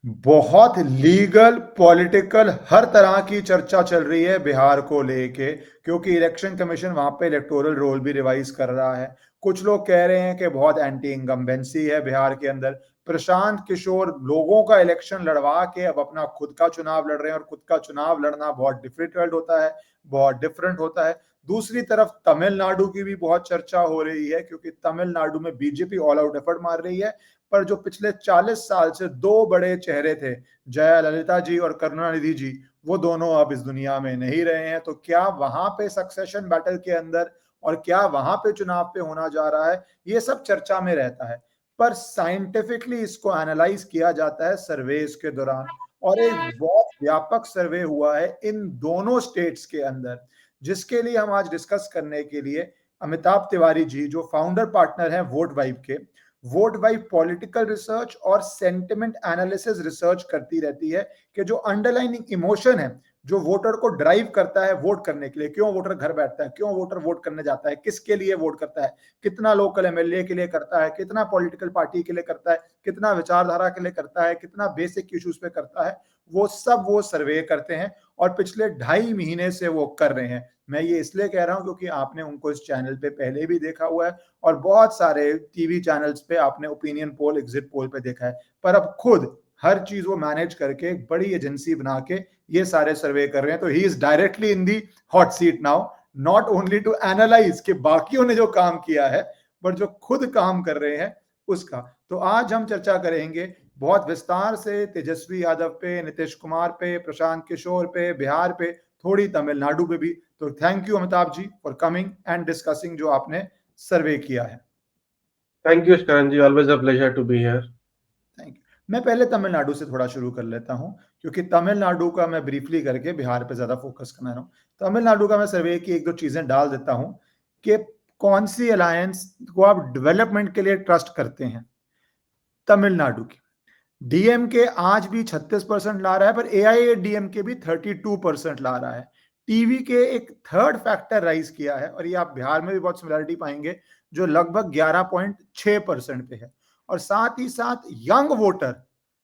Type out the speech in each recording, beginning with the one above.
बहुत legal political हर तरह की चर्चा चल रही है बिहार को लेके, क्योंकि इलेक्शन कमीशन वहां पे इलेक्टोरल रोल भी रिवाइज कर रहा है। कुछ लोग कह रहे हैं कि बहुत एंटी इनकम्बेंसी है बिहार के अंदर। प्रशांत किशोर लोगों का इलेक्शन लड़वा के अब अपना खुद का चुनाव लड़ रहे हैं, और खुद का चुनाव लड़ना बहुत डिफिकल्ट होता है, बहुत डिफरेंट होता है। दूसरी तरफ तमिलनाडु की भी बहुत चर्चा हो रही है, क्योंकि तमिलनाडु में बीजेपी ऑल आउट एफर्ट मार रही है। पर जो पिछले 40 साल से दो बड़े चेहरे थे, जयललिता जी और करुणानिधि जी, वो दोनों अब इस दुनिया में नहीं रहे हैं। तो क्या वहां पे सक्सेशन बैटल के अंदर, और क्या वहां पे चुनाव पे होना जा रहा है, ये सब चर्चा में रहता है। पर साइंटिफिकली इसको एनालाइज किया जाता है सर्वेस के दौरान, और एक बहुत व्यापक सर्वे हुआ है इन दोनों स्टेट्स के अंदर, जिसके लिए हम आज डिस्कस करने के लिए अमिताभ तिवारी जी, जो फाउंडर पार्टनर हैं वोट वाइब के, वोट वाइब पॉलिटिकल रिसर्च और सेंटिमेंट एनालिसिस रिसर्च करती रहती है कि जो अंडरलाइनिंग इमोशन है, जो वोटर को ड्राइव करता है वोट करने के लिए, क्यों वोटर घर बैठता है, क्यों वोटर वोट करने जाता है, किसके लिए वोट करता है, कितना लोकल एमएलए के लिए करता है, कितना पॉलिटिकल पार्टी के लिए करता है, कितना विचारधारा के लिए करता है, कितना बेसिक इश्यूज पे करता है, वो सब वो सर्वे करते हैं। और पिछले 2.5 महीने से वो कर रहे हैं। मैं ये इसलिए कह रहा हूं क्योंकि आपने उनको इस चैनल पे पहले भी देखा हुआ है, और बहुत सारे टीवी चैनल्स पे आपने ओपिनियन पोल, एग्जिट पोल पे देखा है। पर अब खुद हर चीज वो मैनेज करके एक बड़ी एजेंसी बना के ये सारे सर्वे कर रहे हैं। तो he is directly in the hot seat now, not only to analyse कि बाकियों ने जो काम किया है, बट जो खुद काम कर रहे हैं उसका। तो आज हम चर्चा करेंगे बहुत विस्तार से तेजस्वी यादव पे, नीतीश कुमार पे, प्रशांत किशोर पे, बिहार पे, थोड़ी तमिलनाडु पे भी। तो thank you Amitabh ji for coming and discussing जो आपने सर्वे किया है। Thank you Karan ji, always a pleasure to be here. Thank you. मैं पहले तमिलनाडु से थोड़ा शुरू कर लेता हूं, क्योंकि तमिलनाडु का मैं ब्रीफली करके बिहार पे ज्यादा फोकस करना रहा हूँ। तमिलनाडु का मैं सर्वे की एक दो चीजें डाल देता हूं कि कौन सी अलायंस को आप डेवलपमेंट के लिए ट्रस्ट करते हैं। तमिलनाडु की डीएमके आज भी 36% ला रहा है, पर एआईएडीएमके भी 32% ला रहा है। टीवी के एक थर्ड फैक्टर राइज किया है, और ये आप बिहार में भी बहुत सिमिलरिटी पाएंगे, जो लगभग 11.6% पे है। और साथ ही साथ यंग वोटर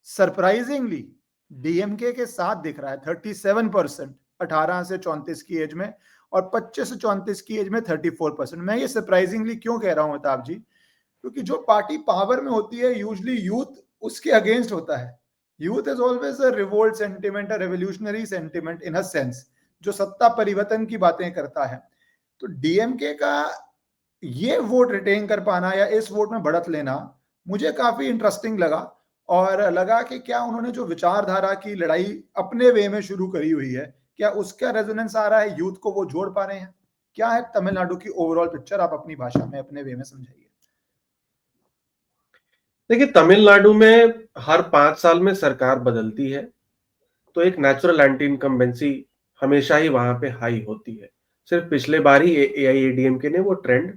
सरप्राइजिंगली डीएमके के साथ दिख रहा है, 37%, 18 से 34 की एज में, और 25 से 34 की एज में 34%। मैं ये सरप्राइजिंगली क्यों कह रहा हूं अमिताभ जी, क्योंकि जो पार्टी पावर में होती है यूजली यूथ उसके अगेंस्ट होता है। Youth is always a revolt sentiment, a revolutionary sentiment in a sense, जो सत्ता परिवर्तन की बातें करता है। तो डीएमके का ये वोट रिटेन कर पाना या इस वोट में बढ़त लेना मुझे काफी इंटरेस्टिंग लगा। और लगा कि क्या उन्होंने जो विचारधारा की लड़ाई अपने वे में शुरू करी हुई है, क्या उसका रेजोनेंस आ रहा है, यूथ को वो जोड़ पा रहे हैं। क्या है तमिलनाडु की ओवरऑल पिक्चर, आप अपनी भाषा में अपने वे में समझाइए। देखिए, तमिलनाडु में हर 5 साल में सरकार बदलती है, तो एक नेचुरल एंटी इनकम्बेंसी हमेशा ही वहां पे हाई होती है। सिर्फ पिछले बार ही एआईएडीएमके ने वो ट्रेंड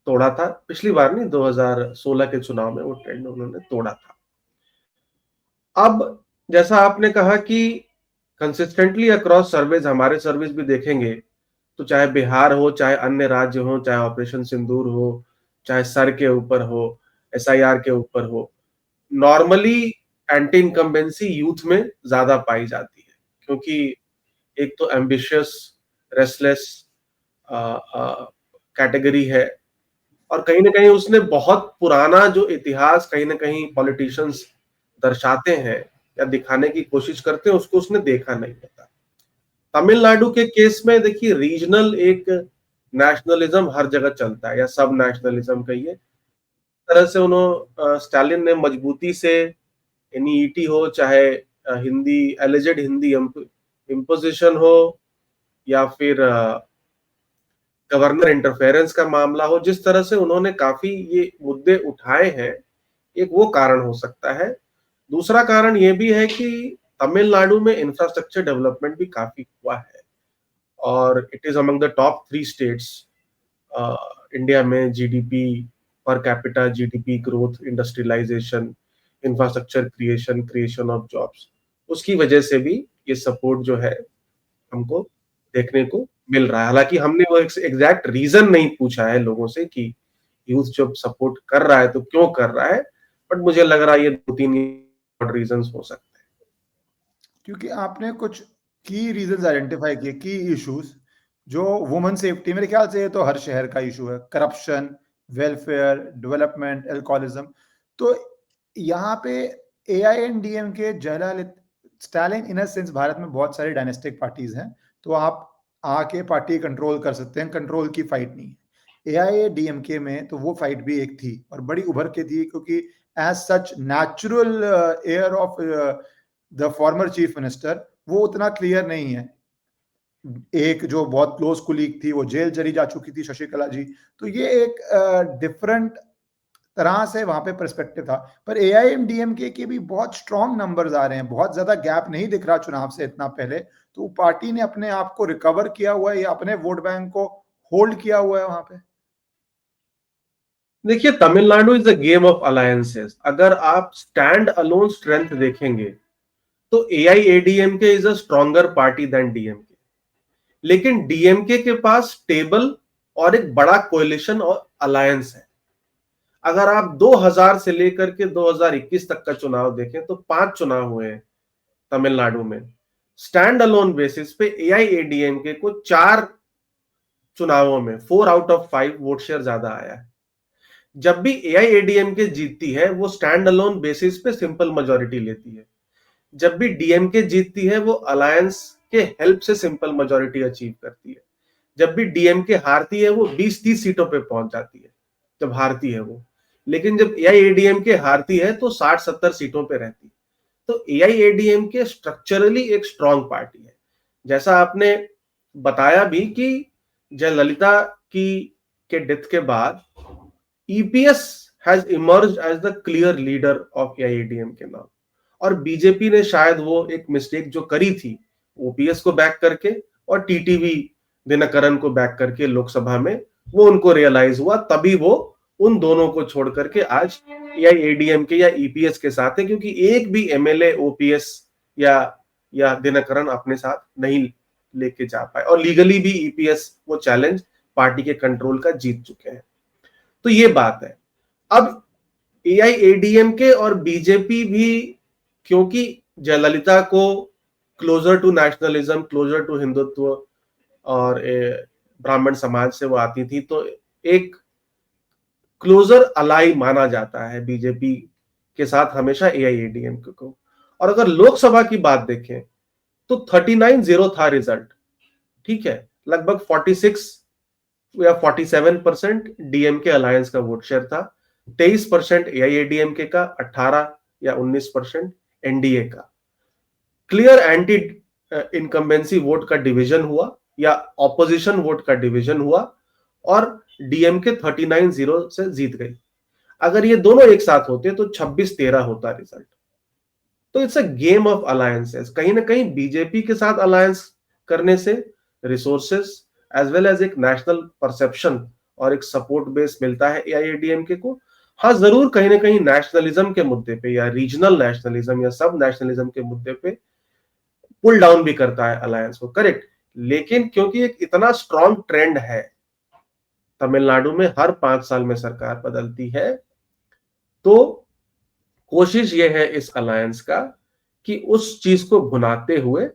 तोड़ा था। पिछली बार नहीं, 2016 के चुनाव में वो ट्रेंड उन्होंने तोड़ा था। अब जैसा आपने कहा कि कंसिस्टेंटली अक्रॉस सर्वेज, हमारे सर्विस भी देखेंगे तो चाहे बिहार हो, चाहे अन्य राज्य हो, चाहे ऑपरेशन सिंदूर हो, चाहे सर के ऊपर हो, एसआईआर के ऊपर हो, नॉर्मली एंटी इनकम्बेंसी यूथ में ज्यादा पाई जाती है। क्योंकि एक तो एम्बिशियस, रेस्टलेस कैटेगरी है, और कहीं ना कहीं उसने बहुत पुराना जो इतिहास कहीं ना कहीं पॉलिटिशियंस दर्शाते हैं या दिखाने की कोशिश करते हैं, उसको उसने देखा नहीं होता। तमिलनाडु के केस में देखिए, रीजनल एक नेशनलिज्म हर जगह चलता है, या सब नेशनलिज्म कहिए। तरह से उन्होंने स्टालिन ने मजबूती से एनईईटी हो, चाहे हिंदी एलिजेड हिंदी इम्पोजिशन हो, या फिर गवर्नर इंटरफेरेंस का मामला हो, जिस तरह से उन्होंने काफी ये मुद्दे उठाए हैं, एक वो कारण हो सकता है। दूसरा कारण ये भी है कि तमिलनाडु में इंफ्रास्ट्रक्चर डेवलपमेंट भी काफी हुआ है, और it is among the top 3 states India में। GDP per capita, GDP growth, industrialisation, infrastructure creation, creation of jobs, उसकी वजह से भी ये सपोर्ट जो है हमको देखने को मिल रहा है। हालांकि हमने वो एग्जैक्ट रीजन नहीं पूछा है लोगों से कि यूथ जब सपोर्ट कर रहा है तो क्यों कर रहा है, बट मुझे लग रहा है ये 2-3 रीजंस हो सकते हैं। क्योंकि आपने कुछ की रीजंस आइडेंटिफाई किए, की इश्यूज, जो वुमेन सेफ्टी, मेरे ख्याल से ये तो हर शहर का इशू है, करप्शन, वेलफेयर, डेवलपमेंट, एल्कोहलिज्म। तो यहाँ पे AIADMK, Jayalalithaa, Stalin, in a sense Bharat में बहुत सारी डायनेस्टिक पार्टीज हैं, तो आप आके पार्टी कंट्रोल कर सकते हैं, कंट्रोल की फाइट नहीं है। AIADMK में तो वो फाइट भी एक थी और बड़ी उभर के थी, क्योंकि as such natural heir of the former chief minister वो उतना क्लियर नहीं है। एक जो बहुत क्लोज कुलीग थी वो जेल चली जा चुकी थी, शशिकला जी। तो ये एक डिफरेंट तरह से वहां पे पर्सपेक्टिव था। पर AIMDMK के भी बहुत स्ट्रॉन्ग नंबर्स आ रहे हैं, बहुत ज्यादा गैप नहीं दिख रहा चुनाव से इतना पहले। तो पार्टी ने अपने आप को रिकवर किया हुआ है या अपने वोट बैंक को होल्ड किया हुआ है वहां पे? देखिए, Tamil Nadu is a game of alliances. अगर आप स्टैंड अलोन स्ट्रेंथ देखेंगे तो AIADMK is a stronger party than DMK, लेकिन DMK के पास स्टेबल और एक बड़ा कोalition और अलायंस है। अगर आप 2000 से लेकर के 2021 तक का चुनाव देखें तो 5 चुनाव हुए हैं तमिलनाडु में। स्टैंड अलोन बेसिस पे AIADMK को 4 चुनावों में 4 आउट ऑफ 5 वोट शेयर ज्यादा आया है। जब भी AIADMK जीतती है वो स्टैंड अलोन बेसिस पे सिंपल मेजोरिटी लेती है। जब भी DMK जीतती है वो अलायंस के हेल्प से सिंपल मेजोरिटी अचीव करती है। जब भी DMK हारती है वो 20-30 सीटों पे पहुंच जाती है जब हारती है वो। लेकिन जब AIADMK हारती है तो 60-70 सीटों पे रहती है। तो AIADMK स्ट्रक्चरली एक स्ट्रॉन्ग पार्टी है। जैसा आपने बताया भी कि जयललिता की के डेथ के बाद EPS has emerged as the clear leader of AIADMK now. और बीजेपी ने शायद वो एक मिस्टेक जो करी थी OPS को बैक करके और TTV दिनकरन को बैक करके लोकसभा में, वो उनको रियलाइज हुआ, तभी वो उन दोनों को छोड़ करके आज AIADMK या EPS के साथ है, क्योंकि एक भी MLA OPS या दिनकरन अपने साथ नहीं लेके जा पाए और लीगली भी EPS वो चैलेंज पार्टी के कंट्रोल का जीत चुके हैं। तो ये बात है। अब AIADMK और बीजेपी भी, क्योंकि जयललिता को closer to nationalism, closer to Hindutva और ब्राह्मण समाज से वो आती थी, तो एक क्लोजर अलाई माना जाता है बीजेपी के साथ हमेशा AIADMK को। और अगर लोकसभा की बात देखें तो 39-0 था रिजल्ट, ठीक है। लगभग 46 या 47% DMK अलायंस का वोट शेयर था, 23% AIADMK का, 18 या 19% NDA का। क्लियर एंटी इनकम्बेंसी वोट का डिवीजन हुआ या ऑपोजिशन वोट का डिवीजन हुआ और DMK 39-0 से जीत गई। अगर ये दोनों एक साथ होते तो 26-13 होता रिजल्ट। तो it's a game of alliances. कहीं ना कहीं बीजेपी के साथ अलायंस करने से रिसोर्सेस एज वेल एज एक नेशनल परसेप्शन और एक सपोर्ट बेस मिलता है AIADMK को। हाँ, जरूर कहीं ना कहीं नेशनलिज्म के मुद्दे पे या रीजनल नेशनलिज्म या सब नेशनलिज्म के मुद्दे पे पुल डाउन भी करता है अलायंस को, करेक्ट। लेकिन क्योंकि एक इतना स्ट्रॉन्ग ट्रेंड है, तमिलनाडु में हर 5 साल में सरकार बदलती है, तो कोशिश ये है इस अलायंस का कि उस चीज को भुनाते हुए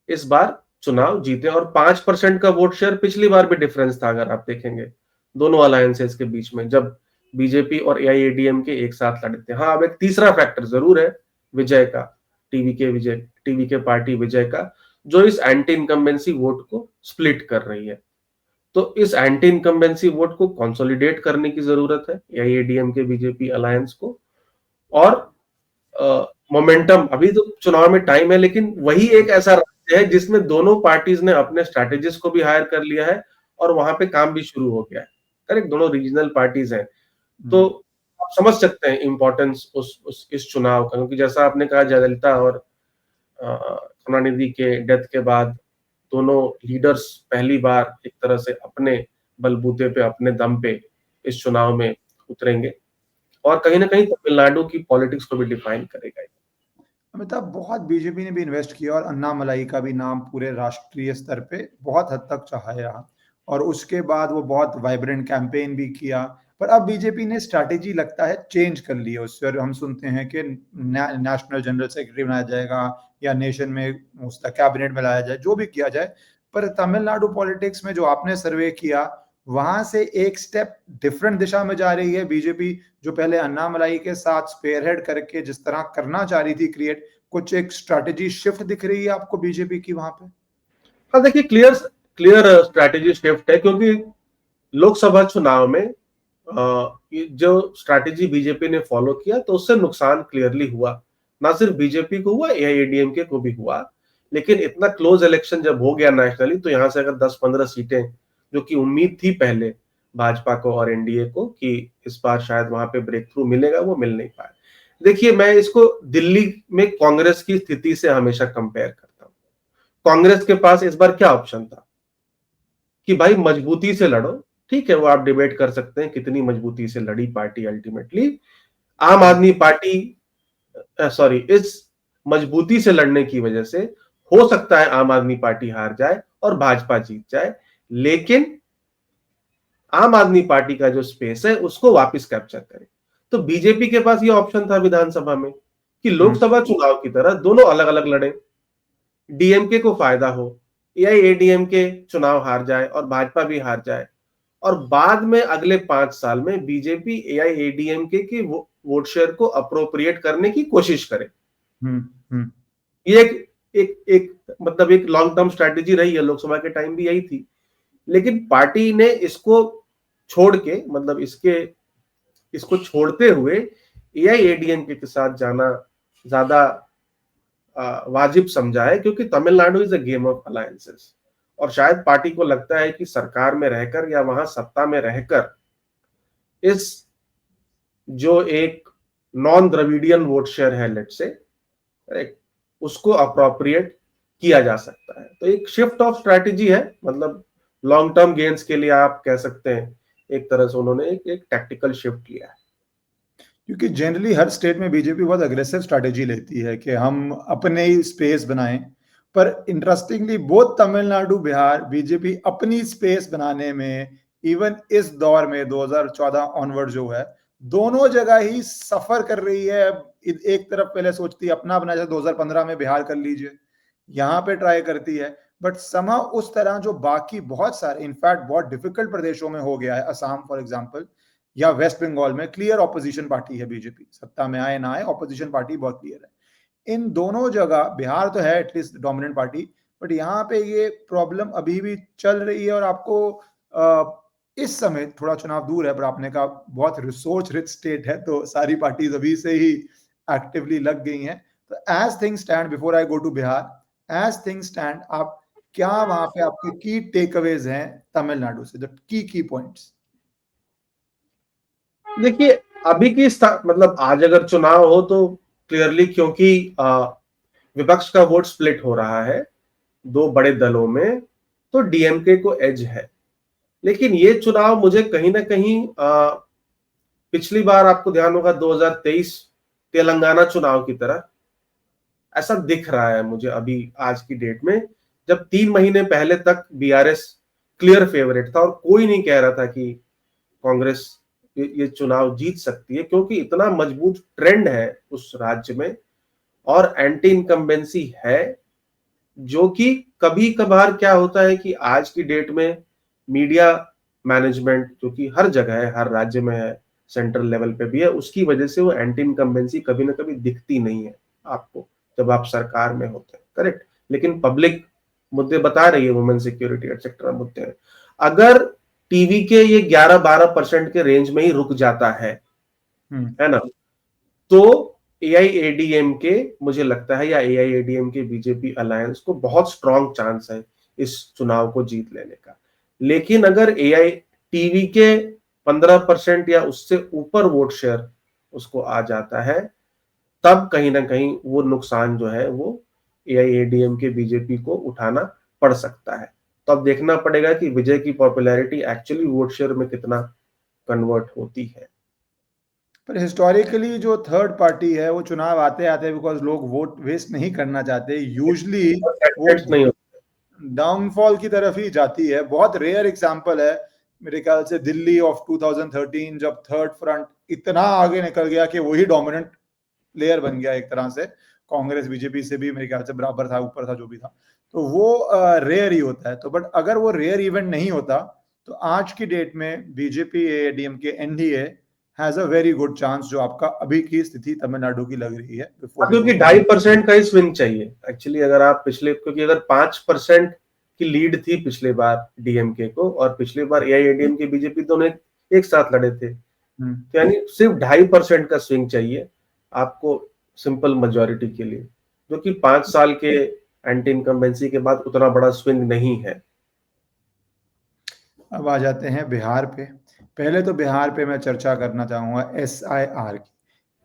इस बार चुनाव जीते। और 5% का वोट शेयर पिछली बार भी डिफरेंस था, अगर आप देखेंगे दोनों अलायंसेस के बीच में, जब बीजेपी और AIADMK एक साथ लड़े थे। हाँ, अब एक तीसरा फैक्टर जरूर है, विजय का, टीवी के पार्टी विजय का, जो इस एंटी इनकम्बेंसी वोट को स्प्लिट कर रही है। तो इस एंटी इनकम्बेंसी वोट को कंसोलिडेट करने की जरूरत है AIADMK बीजेपी अलायंस को। और मोमेंटम, अभी तो चुनाव में टाइम है, लेकिन वही एक ऐसा राज्य है जिसमें दोनों पार्टीज ने अपने स्ट्रेटेजिस्ट को भी हायर कर लिया है और वहां पे काम भी शुरू हो गया है, करेक्ट। दोनों रीजनल पार्टीज हैं, तो आप समझ सकते हैं इंपॉर्टेंस इस चुनाव का। क्योंकि जैसा आपने कहा, जयललिता और करुणानिधि के डेथ के बाद दोनों लीडर्स पहली बार एक तरह से अपने बलबूते पे, अपने दम पे इस चुनाव में उतरेंगे और कहीं ना कहीं तमिलनाडु की पॉलिटिक्स को भी डिफाइन करेगा। अमिताभ, बहुत बीजेपी ने भी इन्वेस्ट किया और अन्नामलाई का भी नाम पूरे राष्ट्रीय स्तर पे बहुत हद तक चढ़ाया, और उसके बाद वो बहुत वाइब्रेंट कैंपेन भी किया। पर अब बीजेपी ने स्ट्रैटेजी लगता है चेंज कर ली है उससे, और हम सुनते हैं कि नेशनल जनरल सेक्रेटरी बनाया जाएगा या नेशन में उसका कैबिनेट में लाया जाए, जो भी किया जाए। पर तमिलनाडु पॉलिटिक्स में जो आपने सर्वे किया, वहां से एक स्टेप डिफरेंट दिशा में जा रही है बीजेपी, जो पहले अन्नामलाई के साथ स्पेयरहेड करके जिस तरह करना चाह रही थी क्रिएट, कुछ एक स्ट्रैटेजी शिफ्ट दिख रही है आपको बीजेपी की वहां पे? हाँ, देखिए, क्लियर क्लियर स्ट्रैटेजी शिफ्ट है, क्योंकि लोकसभा चुनाव में जो स्ट्रैटेजी बीजेपी ने फॉलो किया तो उससे नुकसान क्लियरली हुआ। ना सिर्फ बीजेपी को हुआ, एआईएडीएमके को भी हुआ। लेकिन इतना क्लोज इलेक्शन जब हो गया नेशनली, तो यहां से अगर 10-15 सीटें, जो कि उम्मीद थी पहले भाजपा को और एनडीए को कि इस बार शायद वहां पे ब्रेक थ्रू मिलेगा, वो मिल नहीं पाया। देखिए, मैं इसको दिल्ली में कांग्रेस की स्थिति से हमेशा कंपेयर करता हूं। कांग्रेस के पास इस बार क्या ऑप्शन था कि भाई मजबूती से लड़ो। ठीक है, वो आप डिबेट कर सकते हैं कितनी मजबूती से लड़ी पार्टी अल्टीमेटली। आम आदमी पार्टी, सॉरी, इस मजबूती से लड़ने की वजह से हो सकता है आम आदमी पार्टी हार जाए और भाजपा जीत जाए, लेकिन आम आदमी पार्टी का जो स्पेस है उसको वापस कैप्चर करे। तो बीजेपी के पास ये ऑप्शन था विधानसभा में कि लोकसभा चुनाव की तरह दोनों अलग अलग लड़े, डीएमके को फायदा हो, एआईएडीएमके चुनाव हार जाए और भाजपा भी हार जाए, और बाद में अगले 5 साल में बीजेपी एआईएडीएमके के वोट शेयर को अप्रोप्रिएट करने की कोशिश करे। ये एक मतलब एक लॉन्ग टर्म स्ट्रैटेजी रही है, लोकसभा के टाइम भी यही थी। लेकिन पार्टी ने इसको छोड़ के, मतलब इसको छोड़ते हुए एआईएडीएमके के साथ जाना ज्यादा वाजिब समझा है, क्योंकि Tamil Nadu is a game of alliances. और शायद पार्टी को लगता है कि सरकार में रहकर या वहां सत्ता में रहकर इस जो एक नॉन द्रविडियन वोट शेयर है, लेट से, उसको अप्रोप्रिएट किया जा सकता है। तो एक शिफ्ट ऑफ स्ट्रैटेजी है, मतलब लॉन्ग टर्म गेन्स के लिए आप कह सकते हैं एक तरह से उन्होंने एक टैक्टिकल शिफ्ट लिया है। क्योंकि जनरली हर स्टेट में बीजेपी बहुत अग्रेसिव स्ट्रैटेजी लेती है कि हम अपने ही स्पेस बनाएं, पर interestingly both Tamil Nadu Bihar BJP अपनी स्पेस बनाने में इवन इस दौर में 2014 ऑनवर्ड जो है, दोनों जगह ही सफर कर रही है। एक तरफ पहले सोचती है अपना बनाया, 2015 में बिहार कर लीजिए, यहाँ पे ट्राई करती है, बट समा उस तरह जो बाकी बहुत सारे इनफैक्ट बहुत डिफिकल्ट प्रदेशों में हो गया है, असम फॉर एग्जाम्पल या वेस्ट बंगाल में क्लियर ऑपोजिशन पार्टी है बीजेपी, सत्ता में आए ना आए ऑपोजिशन पार्टी बहुत क्लियर है। इन दोनों जगह, बिहार तो है एटलीस्ट डोमिनेंट पार्टी, बट यहाँ पे ये प्रॉब्लम अभी भी चल रही है। और आपको इस समय थोड़ा चुनाव दूर है, पर आपने कहा बहुत रिसोर्स रिच स्टेट है, तो सारी पार्टीज अभी से ही एक्टिवली लग गई हैं। तो as things stand, before I go to Bihar, as things stand, आप क्या वहां पे आपके की टेकअवेज हैं तमिलनाडु से, द की पॉइंट्स? देखिए, अभी की मतलब आज अगर चुनाव हो तो क्लियरली, क्योंकि विपक्ष का वोट स्प्लिट हो रहा है दो बड़े दलों में, तो डीएमके को एज है। लेकिन ये चुनाव मुझे कहीं ना कहीं पिछली बार आपको ध्यान होगा 2023 तेलंगाना चुनाव की तरह ऐसा दिख रहा है मुझे अभी आज की डेट में, जब 3 महीने पहले तक बीआरएस क्लियर फेवरेट था और कोई नहीं कह रहा था कि कांग्रेस ये चुनाव जीत सकती है, क्योंकि इतना मजबूत ट्रेंड है उस राज्य में और एंटी इनकम्बेंसी है। जो कि कभी कभार क्या होता है कि आज की डेट में मीडिया मैनेजमेंट, जो कि हर जगह है, हर राज्य में है, सेंट्रल लेवल पे भी है, उसकी वजह से वो एंटी इनकम्बेंसी कभी ना कभी दिखती नहीं है आपको जब आप सरकार में होते हैं, करेक्ट। लेकिन पब्लिक मुद्दे बता रही है, वुमेन सिक्योरिटी एक्सेट्रा मुद्दे हैं। अगर टीवी के ये 11-12% के रेंज में ही रुक जाता है ना, तो एआईएडीएमके मुझे लगता है, या एआईएडीएमके बीजेपी अलायंस को बहुत स्ट्रॉन्ग चांस है इस चुनाव को जीत लेने का। लेकिन अगर एआई टीवी के 15% या उससे ऊपर वोट शेयर उसको आ जाता है, तब कहीं ना कहीं वो नुकसान जो है वो एआईएडीएमके बीजेपी को उठाना पड़ सकता है। तो अब देखना पड़ेगा कि विजय की पॉपुलैरिटी एक्चुअली वोट शेयर में कितना कन्वर्ट होती है। पर हिस्टोरिकली जो थर्ड पार्टी है वो चुनाव आते आते, बिकॉज लोग वोट वेस्ट नहीं करना चाहते, यूजली वो नहीं डाउनफॉल की तरफ ही जाती है। बहुत रेयर एग्जांपल है मेरे ख्याल से दिल्ली ऑफ 2013 जब थर्ड फ्रंट इतना आगे निकल गया कि वही डोमिनेंट प्लेयर बन गया एक तरह से, कांग्रेस बीजेपी से भी मेरे ख्याल से बराबर था, ऊपर था, जो भी था, तो वो रेयर ही होता है। तो बट अगर वो रेयर इवेंट नहीं होता तो आज की डेट में BJP ADMK NDA has a very good chance, जो आपका अभी की स्थिति तमिलनाडु की लग रही है। क्योंकि 2.5% का ही स्विंग चाहिए एक्चुअली, अगर आप पिछले, क्योंकि अगर 5% की लीड थी पिछले बार डीएमके को, और पिछले बार एआईएडीएमके बीजेपी दोनों एक साथ लड़े थे, तो यानी सिर्फ 2.5% का स्विंग चाहिए आपको सिंपल मेजोरिटी के लिए, जो कि 5 साल के एंटी इनकम्बेंसी के बाद उतना बड़ा स्विंग नहीं है। अब आ जाते हैं बिहार पे। पहले तो बिहार पे मैं चर्चा करना चाहूंगा एसआईआर की,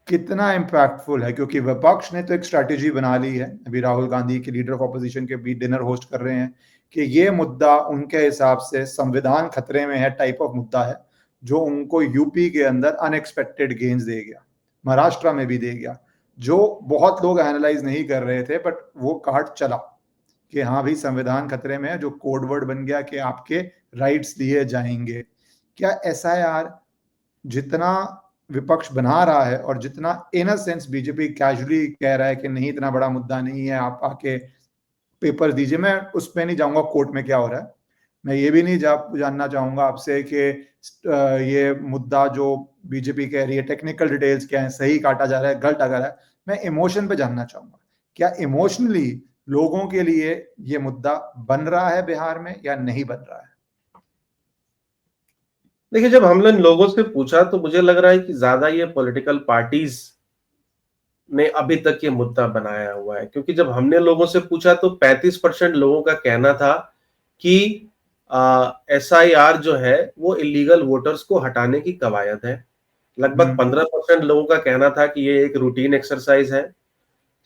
कितना इम्पैक्टफुल है, क्योंकि विपक्ष ने तो एक स्ट्रैटेजी बना ली है, अभी राहुल गांधी के लीडर ऑफ ऑपोजिशन के बीच डिनर होस्ट कर रहे हैं कि ये मुद्दा उनके हिसाब से संविधान खतरे में है टाइप ऑफ मुद्दा है, जो उनको यूपी के अंदर अनएक्सपेक्टेड गेन्स दे गया, महाराष्ट्र में भी दे गया, जो बहुत लोग एनालाइज नहीं कर रहे थे, बट वो कार्ड चला कि हाँ भाई संविधान खतरे में है, जो कोड वर्ड बन गया कि आपके राइट्स दिए जाएंगे। क्या एसआईआर जितना विपक्ष बना रहा है और जितना इन अ सेंस बीजेपी कैजुअली कह रहा है कि नहीं इतना बड़ा मुद्दा नहीं है, आप आके पेपर दीजिए, मैं उस पर नहीं जाऊंगा कोर्ट में क्या हो रहा है, मैं ये भी नहीं जानना चाहूंगा आपसे कि ये मुद्दा जो बीजेपी कह रही है टेक्निकल डिटेल्स क्या है, सही काटा जा रहा है, गलत अगर है, मैं इमोशन पे जानना चाहूंगा, क्या इमोशनली लोगों के लिए ये मुद्दा बन रहा है बिहार में या नहीं बन रहा है? देखिए, जब हमने लोगों से पूछा तो मुझे लग रहा है कि ज्यादा ये पॉलिटिकल पार्टीज ने अभी तक ये मुद्दा बनाया हुआ है, क्योंकि जब हमने लोगों से पूछा तो 35% लोगों का कहना था कि एसआईआर जो है वो इलीगल वोटर्स को हटाने की कवायद है। लगभग 15% लोगों का कहना था कि ये एक रूटीन एक्सरसाइज है।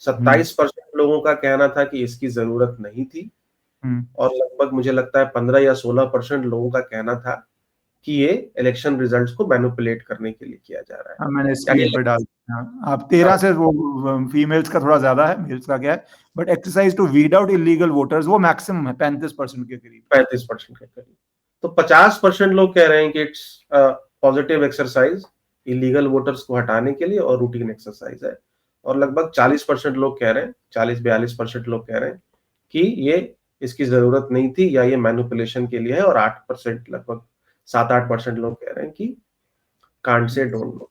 27% लोगों का कहना था कि इसकी जरूरत नहीं थी, और लगभग मुझे लगता है 15 या 16% लोगों का कहना था कि ये इलेक्शन रिजल्ट्स को मैनिपुलेट करने के लिए किया जा रहा है। मैंने स्क्रीन पे डाल दिया, आप 13 से वो फीमेल्स का थोड़ा ज्यादा है, मेल्स का क्या है, but exercise to weed out illegal voters वो मैक्सिमम है 35% के करीब, 35% के करीब। तो 50% लोग कह रहे हैं कि it's positive exercise, illegal voters को हटाने के लिए, और रूटीन एक्सरसाइज है। और लगभग 40% लोग कह रहे हैं, 40-42% लोग कह रहे हैं कि ये इसकी जरूरत नहीं थी, या ये मैनिपुलेशन के लिए है, और 8%, लगभग 7-8% लोग कह रहे हैं कि कांट से डोंट नो।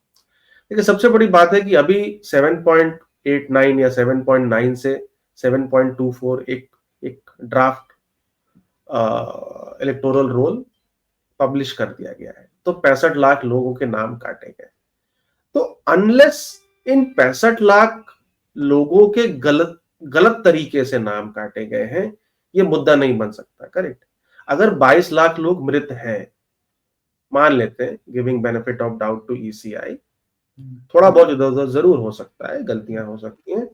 देखिए, सबसे बड़ी बात है कि अभी 7.89 या 7.9 से 7.24 एक ड्राफ्ट इलेक्टोरल रोल पब्लिश कर दिया गया है, तो 65 लाख लोगों के नाम काटे गए। तो अनलेस इन 65 लाख लोगों के गलत तरीके से नाम काटे गए हैं, ये मुद्दा नहीं बन सकता। करेक्ट। अगर 22 लाख लोग मृत हैं, मान लेते हैं, giving benefit of doubt to ECI, थोड़ा बहुत इधर उधर जरूर हो सकता है, गलतियां हो सकती हैं,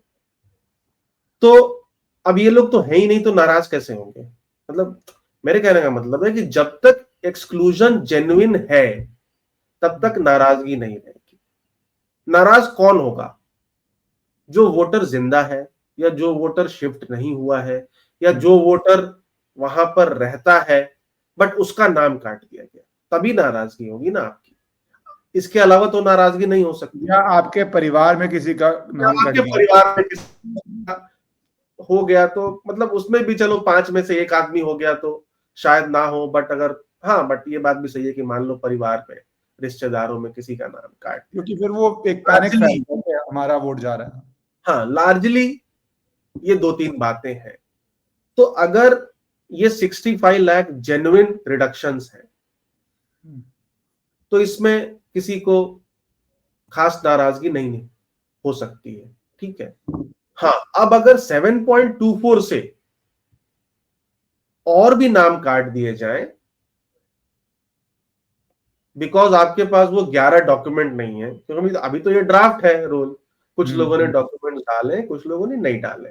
तो अब ये लोग तो है ही नहीं, तो नाराज कैसे होंगे? मतलब मेरे कहने का मतलब है कि जब तक एक्सक्लूजन जेन्युइन है तब तक नाराजगी नहीं रहेगी। नाराज कौन होगा? जो वोटर जिंदा है, या जो वोटर शिफ्ट नहीं हुआ है, या जो वोटर वहां पर रहता है बट उसका नाम काट दिया गया, तभी नाराजगी होगी ना आपकी। इसके अलावा तो नाराजगी नहीं हो सकती। या आपके परिवार में किसी का नाम कट आपके गया, परिवार में किसी का हो गया तो मतलब उसमें भी चलो 5 में से 1 आदमी हो गया तो शायद ना हो, बट अगर, हाँ, बट ये बात भी सही है कि मान लो परिवार में, रिश्तेदारों में किसी का नाम काट दिया, क्योंकि फिर वो एक पैनिक फैलता है कि हमारा वोट जा रहा है। हाँ, लार्जली ये 2-3 बातें हैं। तो अगर ये 65 लाख जेन्युइन रिडक्शंस हैं, तो इसमें किसी को खास नाराजगी नहीं हो सकती है। ठीक है। हाँ, अब अगर 7.24 से और भी नाम काट दिए जाएं, बिकॉज आपके पास वो 11 डॉक्यूमेंट नहीं है, क्योंकि अभी तो ये ड्राफ्ट है रोल, कुछ लोगों ने डॉक्यूमेंट डाले, कुछ लोगों ने नहीं डाले,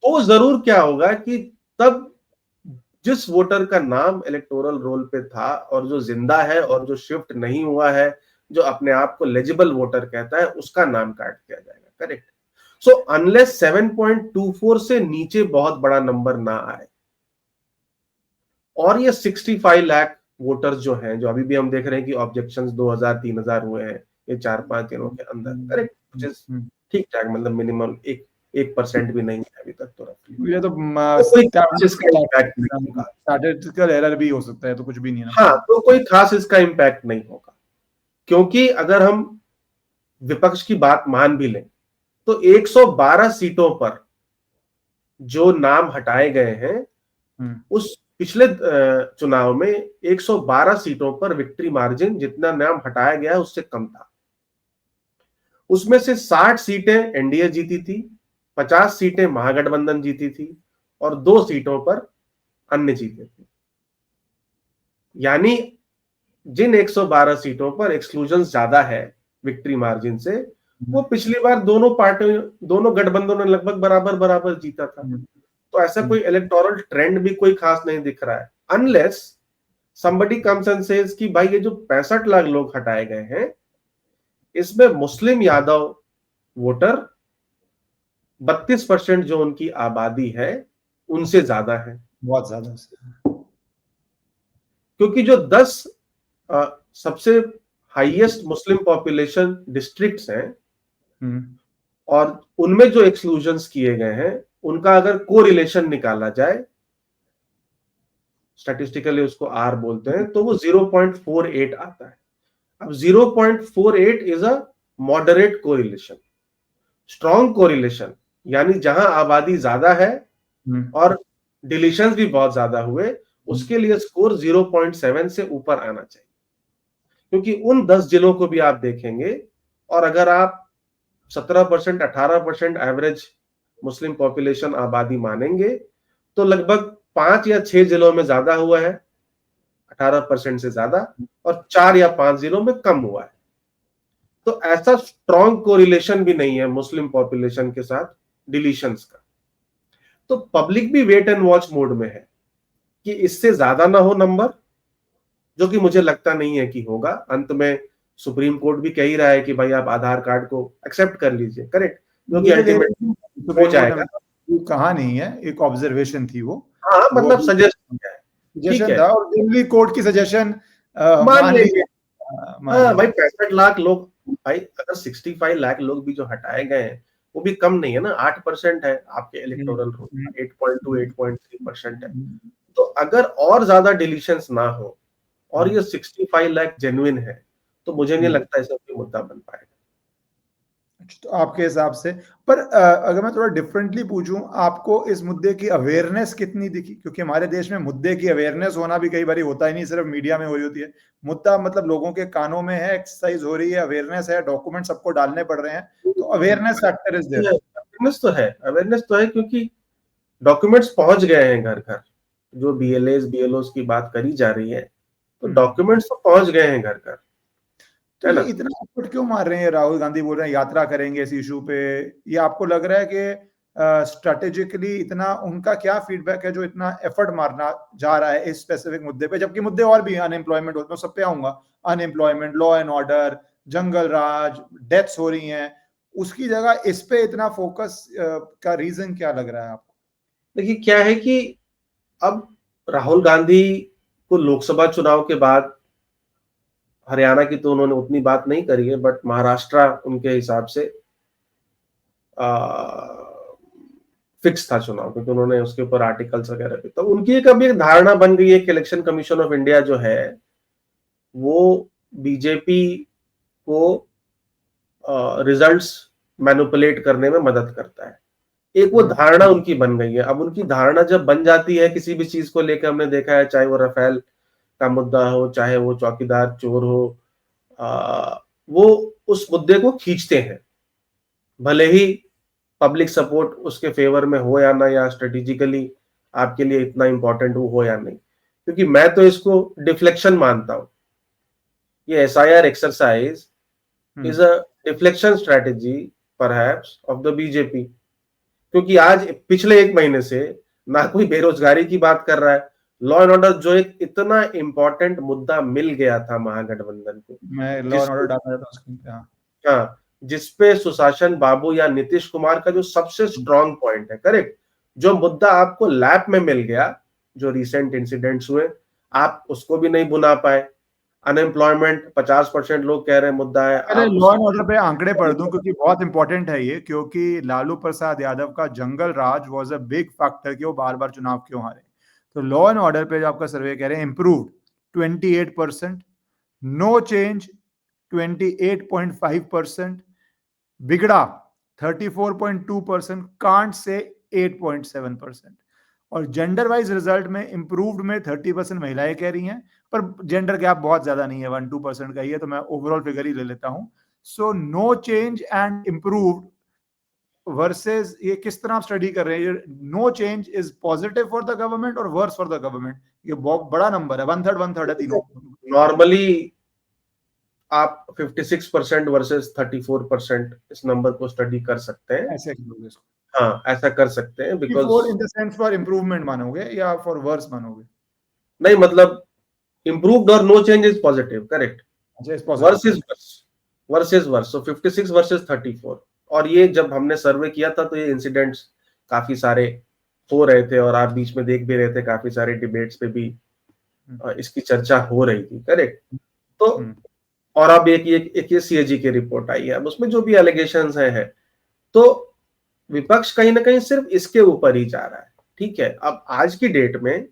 तो जरूर क्या होगा कि तब जिस वोटर का नाम इलेक्टोरल रोल पे था और जो जिंदा है और जो शिफ्ट नहीं हुआ है, जो अपने आप को लेजिबल वोटर कहता है, उसका नाम काट दिया जाएगा। करेक्ट। सो अनलेस 7.24 से नीचे बहुत बड़ा नंबर ना आए और ये 65 लाख वोटर्स जो हैं, जो अभी भी हम देख रहे हैं कि ऑब्जेक्शंस 2000-3000 हुए हैं ये 4-5 दिनों के अंदर, करेक्ट, ठीक ठाक, मतलब मिनिमम 1% भी नहीं है अभी तक तो रफली। ये तो कोई खास इसका इम्पैक्ट नहीं होगा, स्टैटिस्टिकल एरर भी हो सकता है, तो कुछ भी नहीं है ना। हाँ, तो कोई खास इसका इम्पैक्ट नहीं होगा, क्योंकि अगर हम विपक्ष की बात मान भी लें तो 112 सीटों पर जो नाम हटाए गए हैं, उस पिछले चुनाव में 112 सीटों पर विक्ट्री मार्जिन जितना नाम हटाया गया है उससे कम था। उसमें से 60 सीटें एनडीए जीती थी, 50 सीटें महागठबंधन जीती थी और 2 सीटों पर अन्य जीते थे। यानी जिन 112 सीटों पर एक्सक्लूजन ज्यादा है विक्ट्री मार्जिन से, वो पिछली बार दोनों पार्टियों, दोनों गठबंधनों ने लगभग बराबर बराबर जीता था। तो ऐसा कोई इलेक्टोरल ट्रेंड भी कोई खास नहीं दिख रहा है, unless somebody comes and says कि भाई ये जो 65 लाख लोग हटाए गए हैं, इसमें मुस्लिम यादव वोटर 32% जो उनकी आबादी है उनसे ज्यादा है, बहुत ज्यादा, क्योंकि जो 10 सबसे हाईएस्ट मुस्लिम पॉपुलेशन डिस्ट्रिक्ट्स हैं और उनमें जो एक्सक्लूजन्स किए गए हैं उनका अगर कोरिलेशन निकाला जाए, स्टैटिस्टिकली उसको आर बोलते हैं, तो वो 0.48 आता है। अब 0.48 is a moderate correlation. Strong correlation यानी जहां आबादी ज्यादा है और डिलीशंस भी बहुत ज्यादा हुए, उसके लिए स्कोर 0.7 से ऊपर आना चाहिए, क्योंकि उन 10 जिलों को भी आप देखेंगे और अगर आप 17% 18% एवरेज मुस्लिम पॉपुलेशन आबादी मानेंगे तो लगभग 5 या 6 जिलों में ज्यादा हुआ है 18% से ज्यादा, और 4 या 5 जिलों में कम हुआ है। तो ऐसा स्ट्रॉन्ग कोरिलेशन भी नहीं है मुस्लिम पॉपुलेशन के साथ डिलीशंस का। तो पब्लिक भी वेट एंड वॉच मोड में है कि इससे ज्यादा ना हो नंबर, जो कि मुझे लगता नहीं है कि होगा। अंत में सुप्रीम कोर्ट भी कह ही रहा है कि भाई आप आधार कार्ड को एक्सेप्ट कर लीजिए, करेक्ट, जो कि अल्टीमेटली हो जाएगा। कहा नहीं है, एक ऑब्जर्वेशन थी वो। हाँ, मतलब सजेशन था और दिल्ली कोर्ट की सजेशन मान लीजिए। हाँ भाई, 65 लाख लोग, भाई अगर 65 लाख लोग भी जो हटाए गए हैं वो भी कम नहीं है ना, 8% है आपके इलेक्टोरल रोल, 8.2 8.3% है। तो अगर और ज्यादा डिलीशंस ना हो और ये 65 लाख जेन्युइन है, तो मुझे नहीं लगता ऐसा कोई मुद्दा बन पाएगा। तो आपके हिसाब से, पर अगर मैं थोड़ा डिफरेंटली पूछूं, आपको इस मुद्दे की अवेयरनेस कितनी दिखी? क्योंकि हमारे देश में मुद्दे की अवेयरनेस होना भी कई बार होता ही नहीं, सिर्फ मीडिया में हो रही होती है। मुद्दा मतलब लोगों के कानों में है, एक्सरसाइज हो रही है, अवेयरनेस है, डॉक्यूमेंट सबको डालने पड़ रहे हैं, तो awareness factor is there. Awareness तो है क्योंकि डॉक्यूमेंट्स पहुंच गए हैं घर घर। जो बीएलएस बीएलओस की बात करी जा रही है, तो डॉक्यूमेंट्स तो पहुंच गए हैं घर घर। तो ये इतना एफर्ट क्यों मार रहे हैं? राहुल गांधी बोल रहे हैं यात्रा करेंगे इस इशू पे, ये आपको लग रहा है कि स्ट्रेटेजिकली इतना उनका क्या फीडबैक है जो इतना एफर्ट मारना जा रहा है इस स्पेसिफिक मुद्दे पे? जबकि मुद्दे और भी, अनएम्प्लॉयमेंट, होता है सब पे आऊंगा, unemployment, law and order, jungle Raj, deaths हो रही हैं, उसकी जगह इस पे इतना फोकस का रीजन क्या लग रहा है आपको? देखिए क्या है कि अब राहुल गांधी को लोकसभा चुनाव के बाद, हरियाणा की तो उन्होंने उतनी बात नहीं करी है, बट महाराष्ट्र उनके हिसाब से फिक्स था चुनाव, क्योंकि उन्होंने उसके ऊपर आर्टिकल्स वगैरह पे, तो उनकी एक अभी एक धारणा बन गई है कि इलेक्शन कमीशन ऑफ इंडिया जो है वो बीजेपी को रिजल्ट्स मैनिपुलेट करने में मदद करता है। एक वो धारणा उनकी बन गई है। अब उनकी धारणा जब बन जाती है किसी भी चीज को लेकर, हमने देखा है चाहे वो राफेल का मुद्दा हो, चाहे वो चौकीदार चोर हो, वो उस मुद्दे को खींचते हैं, भले ही पब्लिक सपोर्ट उसके फेवर में हो या ना, या स्ट्रेटेजिकली आपके लिए इतना इंपॉर्टेंट हो या नहीं। क्योंकि मैं तो इसको डिफ्लेक्शन मानता हूं। ये SIR exercise is a deflection strategy perhaps of the BJP, क्योंकि आज पिछले 1 महीने से ना कोई बेरोजगारी की बात कर रहा है। लॉ एंड ऑर्डर जो एक इतना इंपॉर्टेंट मुद्दा मिल गया था महागठबंधन को, मैं लॉ एंड ऑर्डर डालना चाहता हूं स्क्रीन पे। हाँ, जिसपे सुशासन बाबू या नीतीश कुमार का जो सबसे स्ट्रॉन्ग पॉइंट है, करेक्ट, जो मुद्दा आपको लैप में मिल गया, जो रिसेंट इंसिडेंट्स हुए, आप उसको भी नहीं भुना पाए। अनएम्प्लॉयमेंट 50% लोग कह रहे हैं मुद्दा है। अरे आप लॉ एंड ऑर्डर पे आंकड़े पढ़ दूं क्योंकि बहुत इंपॉर्टेंट है ये, क्योंकि लालू प्रसाद यादव का जंगल राज वाज अ बिग फैक्टर कि वो बार बार चुनाव क्यों हारे। तो लॉ एंड ऑर्डर पे जो आपका सर्वे कह रहे हैं इम्प्रूव्ड 28%, नो चेंज 28.5%, बिगड़ा 34.2%, कांट से 8.7%। और जेंडर वाइज रिजल्ट में इंप्रूव्ड में 30% महिलाएं कह रही हैं, पर जेंडर गैप बहुत ज्यादा नहीं है, 1-2% का ही है, तो मैं ओवरऑल फिगर ही ले लेता हूं। So no change and improved versus, ये किस तरह आप स्टडी कर रहे हैं? No change is positive for the government और वर्स फॉर द गवर्नमेंट? ये बहुत बड़ा नंबर है, वन थर्ड है तीनों। नॉर्मली आप 56% वर्सेस 34% इस नंबर को स्टडी कर सकते हैं। ऐसे करोगे इसको? हाँ, ऐसा कर सकते हैं because for in the sense for improvement मानोगे या फॉर वर्स मानोगे? नहीं, मतलब इम्प्रूव्ड और no change is positive, correct. अच्छा, is worse positive. Is worse, worse is worse. So 56 versus 34। और ये जब हमने सर्वे किया था तो ये इंसिडेंट्स काफी सारे हो रहे थे और आप बीच में देख भी रहे थे, काफी सारे डिबेट्स पे भी इसकी चर्चा हो रही थी, करेक्ट। तो और अब एक ये सीएजी की रिपोर्ट आई है, अब उसमें जो भी एलिगेशंस है तो विपक्ष कहीं ना कहीं सिर्फ इसके ऊपर ही जा रहा है। ठीक है, अब आज की डेट में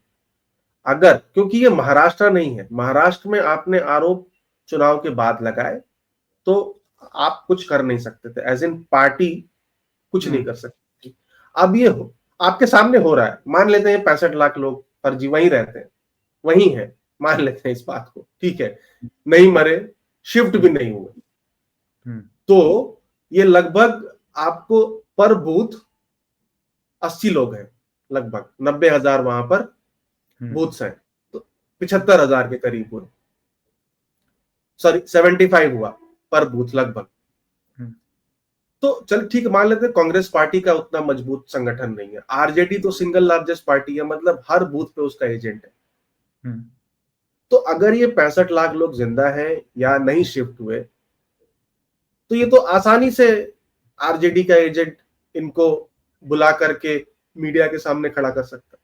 अगर, क्योंकि ये महाराष्ट्र नहीं है, महाराष्ट्र में आपने आरोप चुनाव के बाद लगाए तो आप कुछ कर नहीं सकते थे, एज इन पार्टी कुछ नहीं कर सकती थी। अब ये आपके सामने हो रहा है, मान लेते हैं 65 लाख लोग फर्जी वहीं रहते हैं, वहीं है, मान लेते हैं इस बात को, ठीक है, नहीं मरे, शिफ्ट भी नहीं हुए, तो ये लगभग आपको पर बूथ 80 लोग हैं, लगभग 90,000 वहां पर बूथ्स हैं, तो 75,000 के करीब हुए, सॉरी 75 हुआ पर बूथ लगभग। तो चल ठीक, मान लेते हैं कांग्रेस पार्टी का उतना मजबूत संगठन नहीं है, आरजेडी तो सिंगल लार्जेस्ट पार्टी है, मतलब हर बूथ पे उसका एजेंट है। तो अगर ये 65 लाख लोग जिंदा है या नहीं शिफ्ट हुए, तो ये तो आसानी से आरजेडी का एजेंट इनको बुला करके मीडिया के सामने खड़ा कर सकता है,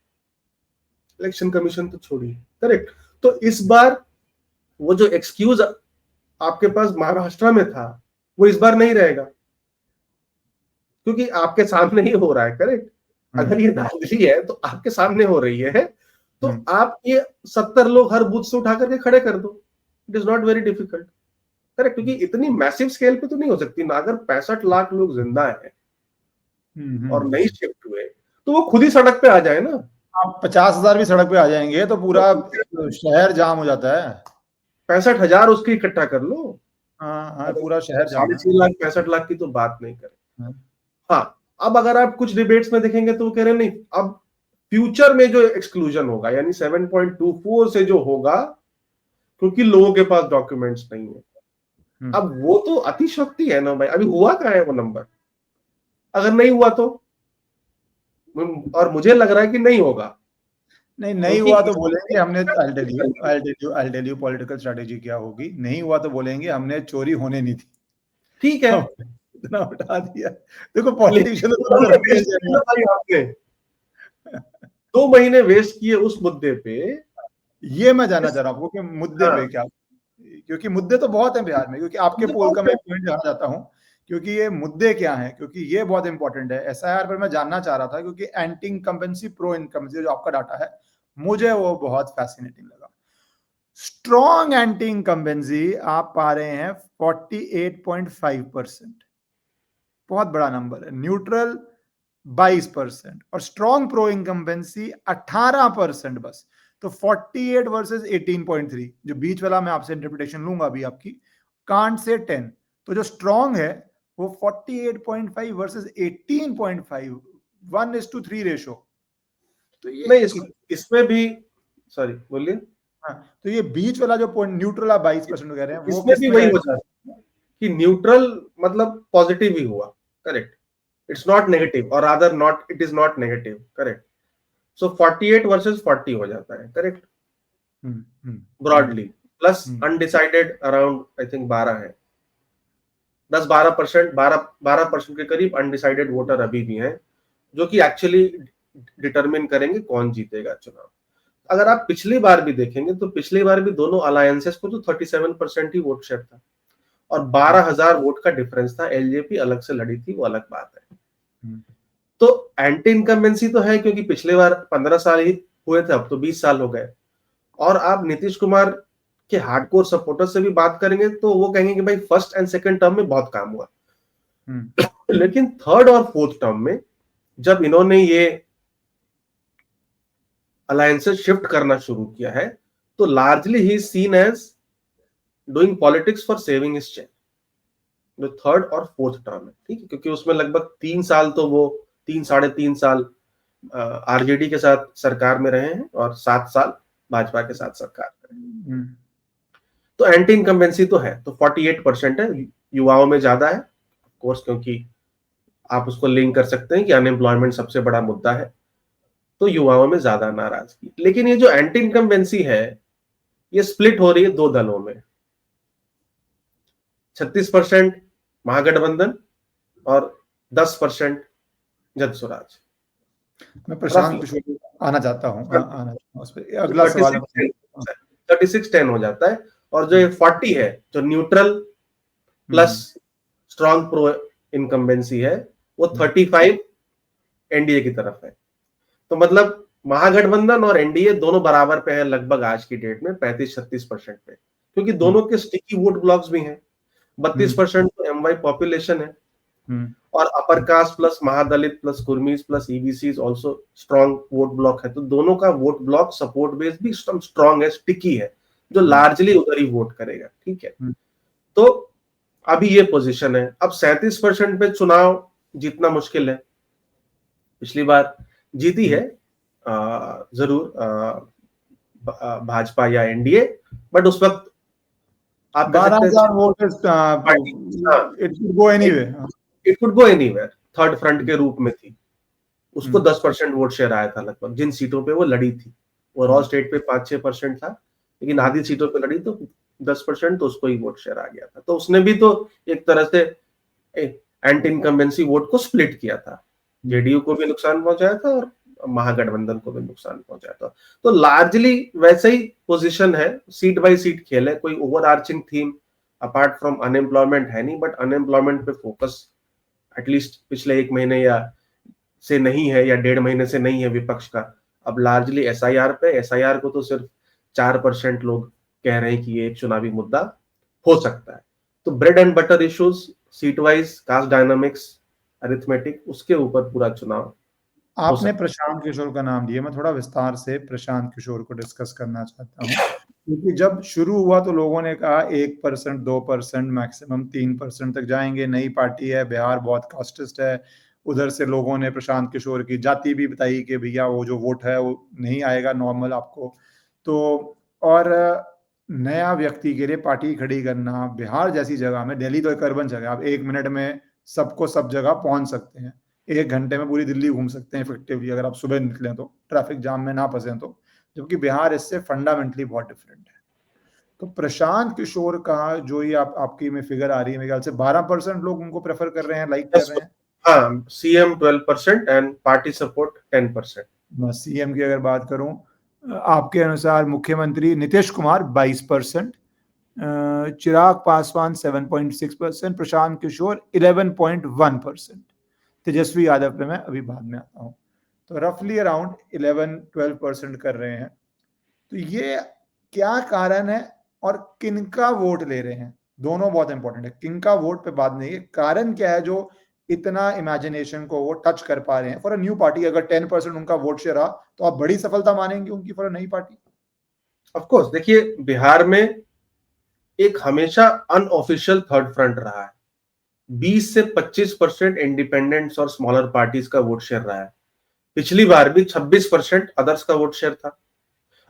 इलेक्शन कमीशन तो छोड़िए, करेक्ट। तो इस बार वो जो एक्सक्यूज आपके पास महाराष्ट्र में था वो इस बार नहीं रहेगा, क्योंकि आपके सामने ही हो रहा है, करेक्ट। अगर ये धांधली है तो आपके सामने हो रही है, तो आप ये 70 लोग हर बूथ से उठा करके खड़े कर दो, it is not very difficult, correct. क्योंकि इतनी मैसिव स्केल पे तो नहीं हो सकती ना, अगर 65 लाख लोग जिंदा है और नहीं शिफ्ट हुए तो वो खुद ही सड़क पे आ जाए ना। आप 50,000 भी सड़क पे आ जाएंगे तो पूरा शहर जाम हो जाता है। 65,000 उसकी इकट्ठा कर लो, हाँ, पूरा शहर जाम है। 6.5 लाख 65 लाख की तो बात नहीं करें। हाँ, अब अगर आप कुछ डिबेट्स में देखेंगे तो वो कह रहे नहीं, अब फ्यूचर में जो एक्सक्लूजन होगा यानी 7.24 से जो होगा, क्योंकि लोगों के पास डॉक्यूमेंट्स नहीं है। अब वो तो अतिशयोक्ति है ना भाई, अभी हुआ क्या है वो नंबर, अगर नहीं हुआ तो, और मुझे लग रहा है कि नहीं होगा, नहीं हुआ तो बोलेंगे हमने, I'll tell you political strategy क्या होगी। नहीं हुआ तो बोलेंगे हमने चोरी होने नहीं थी, ठीक है, इतना उठा दिया। देखो पॉलिटिशियन आपने 2 महीने वेस्ट किए उस मुद्दे पे। ये मैं जानना चाह रहा हूँ कि मुद्दे पे क्या, क्योंकि मुद्दे तो बहुत हैं बिहार में, क्योंकि आपके पोल का मैं पॉइंट जाना चाहता हूँ, क्योंकि ये मुद्दे क्या हैं, क्योंकि ये बहुत इंपॉर्टेंट है। एसआईआर पर मैं जानना चाह रहा था, क्योंकि एंटी इनकम्बेंसी प्रो इनकम्बेंसी जो आपका डाटा है, मुझे वो बहुत फैसिनेटिंग लगा। स्ट्रॉन्ग एंटी इनकम्बेंसी आप पा रहे हैं 48.5%, बहुत बड़ा नंबर है। न्यूट्रल 22% और स्ट्रॉन्ग प्रो इनकम्बेंसी 18% बस। तो 48 वर्सेस 18.3, जो बीच वाला मैं आपसे इंटरप्रिटेशन लूंगा अभी आपकी, कांट से 10। तो जो स्ट्रॉन्ग है वो 48.5 वर्सेस 18.5, 1:3 रेशो। तो ये नहीं, इसमें भी, सॉरी बोलिए। हाँ, तो ये बीच वाला जो पॉइंट न्यूट्रल आप 22% कह रहे हैं, वो इसमें भी किस वही हो जाता है कि न्यूट्रल मतलब पॉजिटिव ही हुआ, करेक्ट, इट्स नॉट नेगेटिव, और other not, it is not negative, correct. So 48 versus 40 हो जाता है, correct, broadly. Plus undecided around I think 12 है, 10-12%, 12% के करीब अनडिसाइडेड वोटर अभी भी हैं, जो कि एक्चुअली डिटरमिन करेंगे कौन जीतेगा चुनाव। अगर आप पिछली बार भी देखेंगे तो पिछली बार भी दोनों अलायंसेस को तो 37% ही वोट शेयर था और 12,000 वोट का डिफरेंस था। एलजेपी अलग से लड़ी थी, वो अलग बात है। तो एंटी इनकम्बेंसी तो है क्योंकि पिछले बार 15 साल ही हुए थे, अब तो 20 साल हो गए। और आप नीतीश कुमार के हार्डकोर सपोर्टर से भी बात करेंगे तो वो कहेंगे कि भाई फर्स्ट एंड सेकंड टर्म में बहुत काम हुआ, लेकिन थर्ड और फोर्थ टर्म में जब इन्होंने ये अलायंसेस शिफ्ट करना शुरू किया है तो लार्जली ही seen as doing politics for saving his chair, जो थर्ड और फोर्थ टर्म है। ठीक है, क्योंकि उसमें लगभग 3 साल तो वो 3-3.5 साल आरजेडी के साथ सरकार में रहे हैं और 7 साल भाजपा के साथ सरकार में रहे। तो एंटी इनकम्बेंसी तो है, तो 48% है, युवाओं में ज्यादा है कोर्स, क्योंकि आप उसको लिंक कर सकते हैं कि अनएम्प्लॉयमेंट सबसे बड़ा मुद्दा है, तो युवाओं में ज्यादा नाराजगी। लेकिन ये जो एंटी इनकम्बेंसी है ये स्प्लिट हो रही है 2 दलों में, 36% महागठबंधन और 10% जनसुराज। मैं प्रशांत किशोर आना चाहता हूँ उस पर अगला सवाल 36-10 हो जाता है, और जो 40 है जो neutral plus strong pro incumbency है वो 35 एनडीए की तरफ है। तो मतलब महागठबंधन और एनडीए दोनों बराबर पे है लगभग आज की डेट में 35-36% पे, क्योंकि दोनों के स्टिकी वोट ब्लॉक्स भी हैं। 32% तो एमवाई पॉपुलेशन है और upper caste plus Mahadalit plus Kurmis plus EBC also strong vote block है। तो दोनों का वोट ब्लॉक सपोर्ट बेस भी स्ट्रॉन्ग है, स्टिकी है, जो लार्जली उधर ही वोट करेगा। ठीक है, तो अभी ये पोजीशन है। अब 37% पे चुनाव जीतना मुश्किल है, पिछली बार जीती है जरूर भाजपा या एनडीए, बट उस वक्त आप 12,000 vote it could go anywhere, third front के रूप में थी। उसको 10% वोट शेयर आया था लगभग, जिन सीटों पे वो लड़ी थी। ओवरऑल स्टेट पे 5-6% था, लेकिन आधी सीटों पे लड़ी तो 10% तो उसको ही वोट शेयर आ गया था। तो उसने भी तो एक तरह से एंटी इनकम्बेंसी वोट को स्प्लिट किया था, जेडीयू को भी नुकसान पहुंचाया था और महागठबंधन को भी नुकसान पहुंचाया था। तो लार्जली वैसे ही पोजीशन है, सीट बाय सीट खेल है, कोई over arching theme apart from unemployment है नहीं। बट अनएम्प्लॉयमेंट पे फोकस एटलीस्ट पिछले 1 महीने या से नहीं है, या 1.5 महीने से नहीं है विपक्ष का। अब लार्जली एसआईआर पे, एसआईआर को तो सिर्फ 4% लोग कह रहे हैं कि ये एक चुनावी मुद्दा हो सकता है। तो bread and butter issues, seat wise, caste dynamics, arithmetic, उसके ऊपर पूरा चुनाव। आपने प्रशांत किशोर का नाम लिया, मैं थोड़ा विस्तार से प्रशांत किशोर को डिस्कस करना चाहता हूँ, क्योंकि जब शुरू हुआ तो लोगों ने कहा 1%, 2%, मैक्सिमम 3% तक जाएंगे, नई पार्टी है, बिहार बहुत कास्टिस्ट है। उधर से लोगों ने प्रशांत किशोर की जाति भी बताई कि भैया वो जो वोट है वो नहीं आएगा नॉर्मल आपको। तो और नया व्यक्ति के लिए पार्टी खड़ी करना बिहार जैसी जगह में, दिल्ली तो एक अर्बन जगह, आप 1 मिनट में सबको सब जगह पहुंच सकते हैं, 1 घंटे में पूरी दिल्ली घूम सकते हैं इफेक्टिवली, अगर आप सुबह निकलें तो, ट्रैफिक जाम में ना फंसे तो। जबकि बिहार इससे फंडामेंटली बहुत डिफरेंट है। तो प्रशांत किशोर का जो ये आपकी में फिगर आ रही है, मेरे ख्याल से 12% लोग उनको प्रेफर कर रहे हैं, लाइक कर रहे हैं। हाँ, सीएम 12% एंड पार्टी सपोर्ट 10%। मैं सीएम की अगर बात करूं, आपके अनुसार मुख्यमंत्री नीतीश कुमार 22%, चिराग पासवान 7.6%, प्रशांत किशोर 11.1%, तेजस्वी यादव पे मैं अभी बाद में आता हूँ। तो रफली अराउंड 11-12% कर रहे हैं। तो ये क्या कारण है और किनका वोट ले रहे हैं, दोनों बहुत इंपॉर्टेंट है। किनका वोट पे बात नहीं है, कारण क्या है जो इतना इमेजिनेशन को वो टच कर पा रहे हैं फॉर अ न्यू पार्टी। अगर 10% उनका वोट शेयर रहा तो आप बड़ी सफलता मानेंगे उनकी फॉर अ नई पार्टी। ऑफ कोर्स, देखिए बिहार में एक हमेशा अनऑफिशियल थर्ड फ्रंट रहा है, 20 से 25% इंडिपेंडेंट्स और स्मॉलर पार्टीज का वोट शेयर रहा है। पिछली बार भी 26% अदर्स का वोट शेयर था,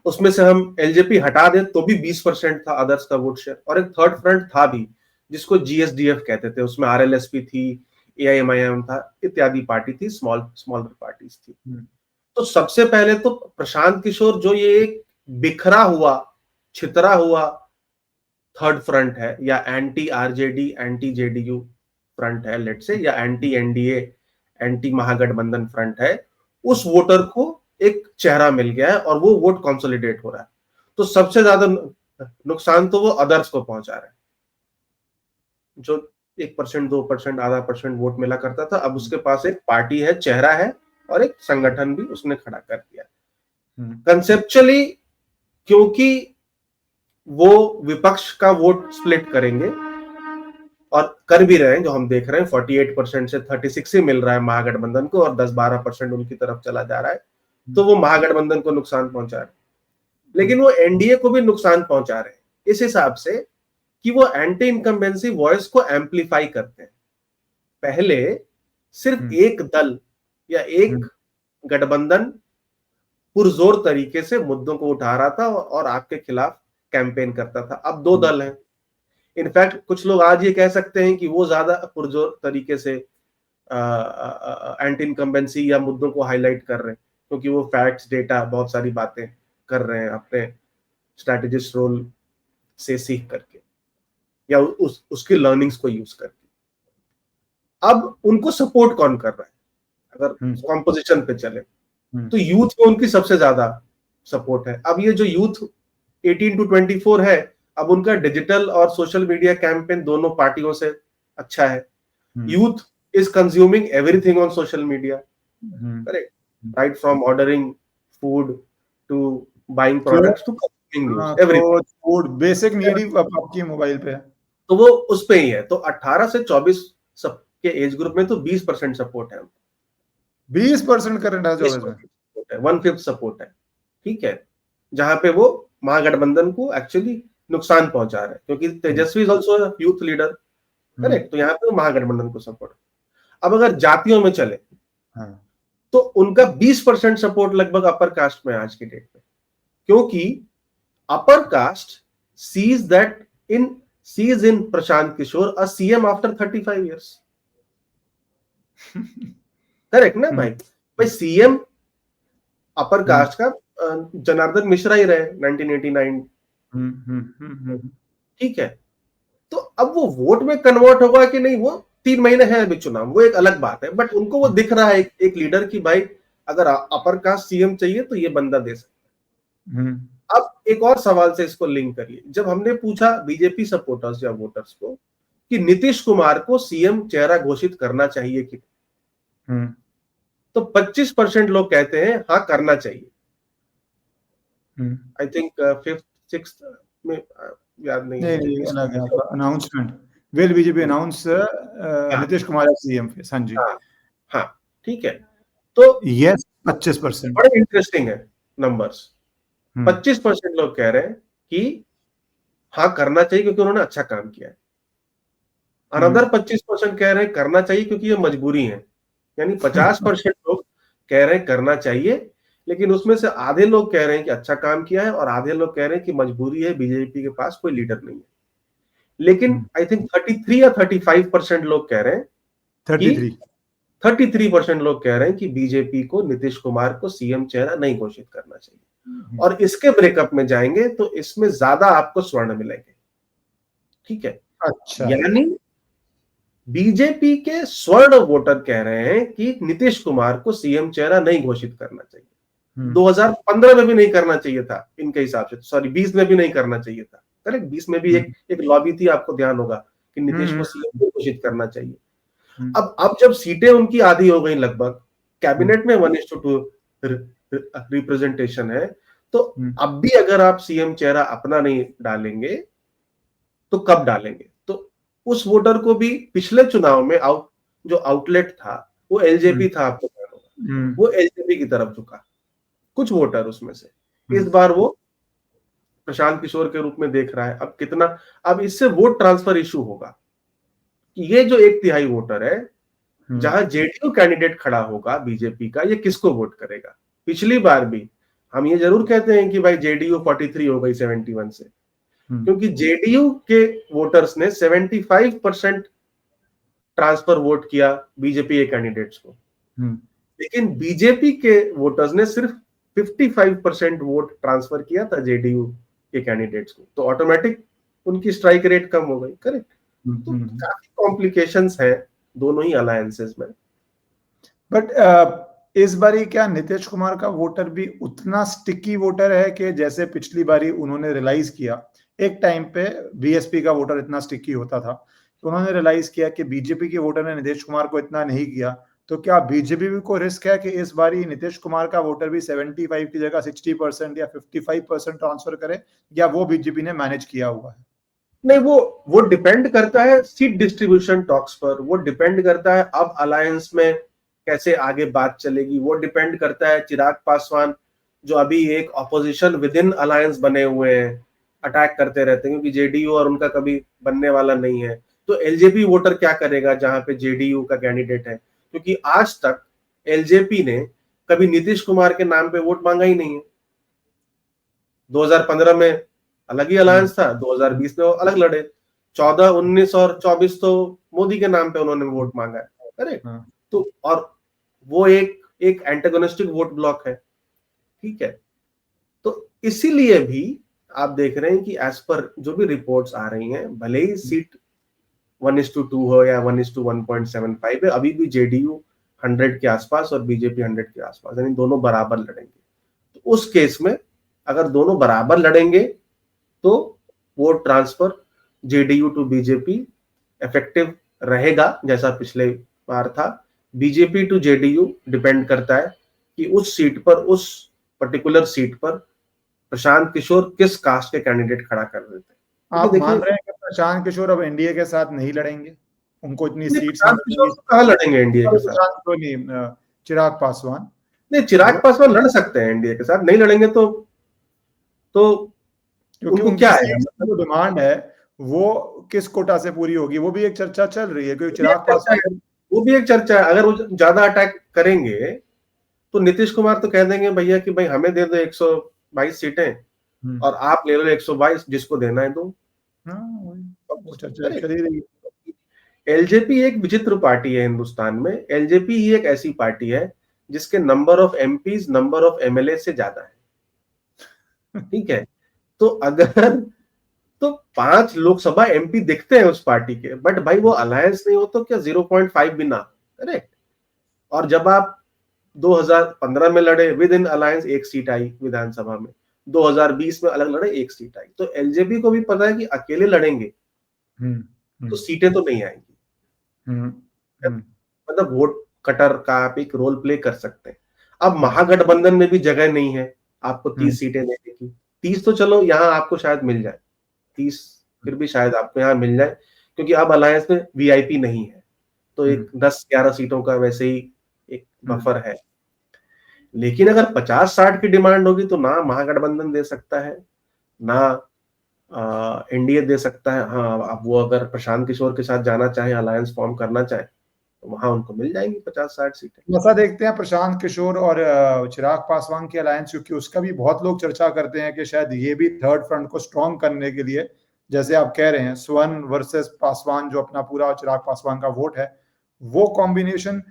उसमें से हम एलजेपी हटा दें तो भी 20% था अदर्स का वोट शेयर। और एक थर्ड फ्रंट था भी जिसको जीएसडीएफ कहते थे, उसमें आरएलएसपी थी, एआईएमआईएम था, इत्यादि पार्टी थी, स्मॉलर पार्टीज थी। तो सबसे पहले तो प्रशांत किशोर जो ये एक बिखरा हुआ, छितरा हुआ थर्ड फ्रंट है, या anti RJD anti JDU front है लेट से, या एंटी एनडीए एंटी महागठबंधन फ्रंट है, उस वोटर को एक चेहरा मिल गया है और वो वोट कंसोलिडेट हो रहा है। तो सबसे ज्यादा नुकसान तो वो अदर्स को पहुंचा रहा है, जो 1%, 2%, आधा % वोट मिला करता था, अब उसके पास एक पार्टी है, चेहरा है, और एक संगठन भी उसने खड़ा कर दिया कंसेप्चुअली, क्योंकि वो विपक्ष का वोट स्प्लिट करेंगे और कर भी रहे हैं। जो हम देख रहे हैं 48% से 36 ही मिल रहा है महागठबंधन को, और 10-12% उनकी तरफ चला जा रहा है। तो वो महागठबंधन को नुकसान पहुंचा रहे हैं, लेकिन वो एनडीए को भी नुकसान पहुंचा रहे हैं इस हिसाब से कि वो एंटी इनकम्बेंसी वॉइस को एम्पलीफाई करते हैं। पहले सिर्फ एक दल या एक गठबंधन पुरजोर तरीके से मुद्दों को उठा रहा था और आपके खिलाफ कैंपेन करता था। अब दो दल हैं। इनफैक्ट कुछ लोग आज ये कह सकते हैं कि वो ज्यादा पुरजोर तरीके से एंटी इनकम्बेंसी या मुद्दों को हाईलाइट कर रहे हैं, क्योंकि वो फैक्ट्स, डेटा, बहुत सारी बातें कर रहे हैं अपने स्ट्रैटेजिस्ट रोल से सीख करके या उसकी लर्निंग्स को यूज करके। अब उनको सपोर्ट कौन कर रहा है? अगर कॉम्पोजिशन पे चले तो यूथ को उनकी सबसे ज्यादा सपोर्ट है। अब ये जो यूथ 18 to 24 है, अब उनका डिजिटल और सोशल मीडिया कैंपेन दोनों पार्टियों से अच्छा है। Youth is consuming everything on social media, correct, right from ordering food to buying products to consuming news, everything. Food basic need ही आपकी मोबाइल पे है, तो वो उस पे ही है। तो 18 से 24 सब के एज ग्रुप में तो 20% सपोर्ट है, 20% करंट है, 1/5 सपोर्ट है, ठीक है, जहां पे वो महागठबंधन को एक्चुअली नुकसान पहुंचा रहे हैं, क्योंकि Tejashwi is also youth leader, correct. तो यहाँ पे महागठबंधन को सपोर्ट। अब अगर जातियों में चले तो उनका 20% सपोर्ट लगभग अपर कास्ट में आज की डेट में, क्योंकि upper caste sees in Prashant Kishor a CM after 35 years, correct ना भाई सीएम अपर कास्ट का जनार्दन मिश्रा ही रहे 1989, ठीक है। तो अब वो वोट में कन्वर्ट होगा कि नहीं, वो 3 महीने है अभी चुनाव, वो एक अलग बात है। बट उनको वो दिख रहा है एक लीडर की भाई अगर अपर कास्ट सीएम चाहिए तो ये बंदा दे सकता है। अब एक और सवाल से इसको लिंक करिए। जब हमने पूछा बीजेपी सपोर्टर्स या वोटर्स को कि नीतीश कुमार को सीएम चेहरा घोषित करना चाहिए कि, तो 25% लोग कहते हैं हाँ करना चाहिए। आई थिंक 5th 6th में याद नहीं है, announcement will BJP announce Nitish Kumar as CM. हाँ जी, हाँ ठीक है। तो यस 25%, बड़े इंटरेस्टिंग है नंबर्स। 25% लोग कह रहे हैं कि हाँ करना चाहिए क्योंकि उन्होंने अच्छा काम किया है। अनदर 25% कह रहे हैं करना चाहिए क्योंकि ये मजबूरी है। यानी 50% लोग कह रहे हैं करना चाहिए, लेकिन उसमें से आधे लोग कह रहे हैं कि अच्छा काम किया है और आधे लोग कह रहे हैं कि मजबूरी है, बीजेपी के पास कोई लीडर नहीं है। लेकिन आई थिंक 33 या 35% लोग कह रहे हैं, 33% लोग कह रहे हैं कि बीजेपी को नीतीश कुमार को सीएम चेहरा नहीं घोषित करना चाहिए। और इसके ब्रेकअप में जाएंगे तो इसमें ज्यादा आपको स्वर्ण मिलेंगे, ठीक है। अच्छा, यानी बीजेपी के स्वर्ण वोटर कह रहे हैं कि नीतीश कुमार को सीएम चेहरा नहीं घोषित करना चाहिए। 2015 में भी नहीं करना चाहिए था इनके हिसाब से, सॉरी 20 में भी नहीं करना चाहिए था, करेक्ट। 20 में भी एक लॉबी थी, आपको ध्यान होगा, कि नीतीश को सीएम घोषित करना चाहिए। अब जब सीटें उनकी आधी हो गई लगभग, कैबिनेट में 1:2 रिप्रेजेंटेशन है, तो अब भी अगर आप सीएम चेहरा अपना नहीं डालेंगे तो कब डालेंगे? तो उस वोटर को भी पिछले चुनाव में जो आउटलेट था वो एलजेपी था, आपको ध्यान होगा, वो एलजेपी की तरफ झुका कुछ वोटर उसमें से। इस बार वो प्रशांत किशोर के रूप में देख रहा है। अब कितना, अब इससे वोट ट्रांसफर इशू होगा कि ये जो 1/3 वोटर है, जहां जेडीयू कैंडिडेट खड़ा होगा बीजेपी का, ये किसको वोट करेगा? पिछली बार भी हम ये जरूर कहते हैं कि भाई जेडीयू 43 हो गई 71 से, क्योंकि जेडीयू के वोटर्स ने 75% ट्रांसफर वोट किया बीजेपी के कैंडिडेट्स को, लेकिन बीजेपी के वोटर्स ने सिर्फ 55% वोट ट्रांसफर किया था जेडीयू के कैंडिडेट्स को। तो ऑटोमेटिक उनकी स्ट्राइक रेट कम हो गई, करेक्ट। तो काफी कॉम्प्लिकेशंस है दोनों ही अलायंसेस में। बट इस बारी क्या नीतीश कुमार का वोटर भी उतना स्टिकी वोटर है कि जैसे पिछली बारी उन्होंने रियलाइज किया, एक टाइम पे बीएसपी का वोटर इतना स्टिकी होता था, तो उन्होंने रियलाइज किया कि बीजेपी के वोटर ने नीतीश कुमार को इतना नहीं किया, तो क्या बीजेपी को रिस्क है कि इस बारी नीतीश कुमार का वोटर भी 75 की जगह 60% या 55% ट्रांसफर करे, या वो बीजेपी ने मैनेज किया हुआ है? नहीं, वो डिपेंड करता है सीट डिस्ट्रीब्यूशन टॉक्स पर, वो डिपेंड करता है अब अलायंस में कैसे आगे बात चलेगी, वो डिपेंड करता है चिराग पासवान जो अभी एक ऑपोजिशन विद इन अलायंस बने हुए हैं, अटैक करते रहते हैं, क्योंकि जेडीयू और उनका कभी बनने वाला नहीं है। तो एलजेपी वोटर क्या करेगा जहां पे जेडीयू का कैंडिडेट है, क्योंकि आज तक एलजेपी ने कभी नीतीश कुमार के नाम पे वोट मांगा ही नहीं है। 2015 में अलग ही अलायंस था, 2020 में वो अलग लड़े, 14, 19 और 24 तो मोदी के नाम पे उन्होंने वोट मांगा है, करेक्ट। तो और वो एक एंटागोनिस्टिक वोट ब्लॉक है, ठीक है। तो इसीलिए भी आप देख रहे हैं कि एज पर जो भी रिपोर्ट्स आ रही हैं, भले ही सीट 1:2 हो या 1:1.75 है, अभी भी जेडीयू 100 के आसपास और बीजेपी 100 के आसपास, यानी दोनों बराबर लड़ेंगे। तो उस केस में अगर दोनों बराबर लड़ेंगे तो vote transfer JDU to BJP effective रहेगा जैसा पिछले बार था। बीजेपी टू जेडीयू डिपेंड करता है कि उस सीट पर, उस पर्टिकुलर सीट पर प्रशांत किशोर किस कास्ट के कैंडिडेट खड़ा कर देते हैं। आप मान रहे हैं कि प्रशांत किशोर अब एनडीए के साथ नहीं लड़ेंगे, उनको इतनी सीट्स प्रशांत किशोर कहाँ लड़ेंगे एनडीए के साथ? प्रशांत को नहीं, चिराग पासवान। नहीं, चिराग पासवान लड़ सकते हैं एनडीए के साथ, नहीं लड़ेंगे तो क्योंकि उनको क्या है, जो डिमांड है वो किस कोटा से पूरी होगी, वो भी एक चर्चा चल रही है, क्योंकि चिराग पासवान, वो भी एक चर्चा है। अगर वो ज्यादा अटैक करेंगे तो नीतीश कुमार तो कह देंगे भैया कि भाई हमें दे दो 122 सीटें और आप ले लो 122, जिसको देना है दो। वो चर्चा चल ही रही है। एलजेपी एक विचित्र पार्टी है हिंदुस्तान में। एलजेपी ही एक ऐसी पार्टी है जिसके number of MPs number of MLA से ज्यादा है, ठीक है। तो अगर तो 5 लोकसभा एमपी दिखते हैं उस पार्टी के, बट भाई वो अलायंस नहीं हो तो क्या 0.5 भी ना, करेक्ट। और जब आप 2015 में लड़े विद इन अलायंस, एक सीट आई विधानसभा में, 2020 में अलग लड़े, एक सीट आई। तो एलजेपी को भी पता है कि अकेले लड़ेंगे तो सीटें तो नहीं आएंगी, मतलब वोट कटर का आप एक रोल प्ले कर सकते हैं। अब महागठबंधन में भी जगह नहीं है आपको 30 सीटें देने की। 30 तो चलो यहाँ आपको शायद मिल जाए, 30 फिर भी शायद आपको यहाँ मिल जाए, क्योंकि अब अलायंस में वीआईपी नहीं है, तो एक 10-11 सीटों का वैसे ही एक बफर है। लेकिन अगर 50-60 की डिमांड होगी तो ना महागठबंधन दे सकता है, ना एनडीए दे सकता है। हाँ, अब वो अगर प्रशांत किशोर के साथ जाना चाहे, अलायंस फॉर्म करना चाहे, तो वहां उनको मिल जाएंगी 50-60 सीटें। ऐसा देखते हैं प्रशांत किशोर और चिराग पासवान की अलायंस, क्योंकि उसका भी बहुत लोग चर्चा करते हैं कि शायद ये भी थर्ड फ्रंट को स्ट्रॉन्ग करने के लिए, जैसे आप कह रहे हैं स्वर्ण वर्सेस पासवान, जो अपना पूरा चिराग पासवान का वोट है, वो कॉम्बिनेशन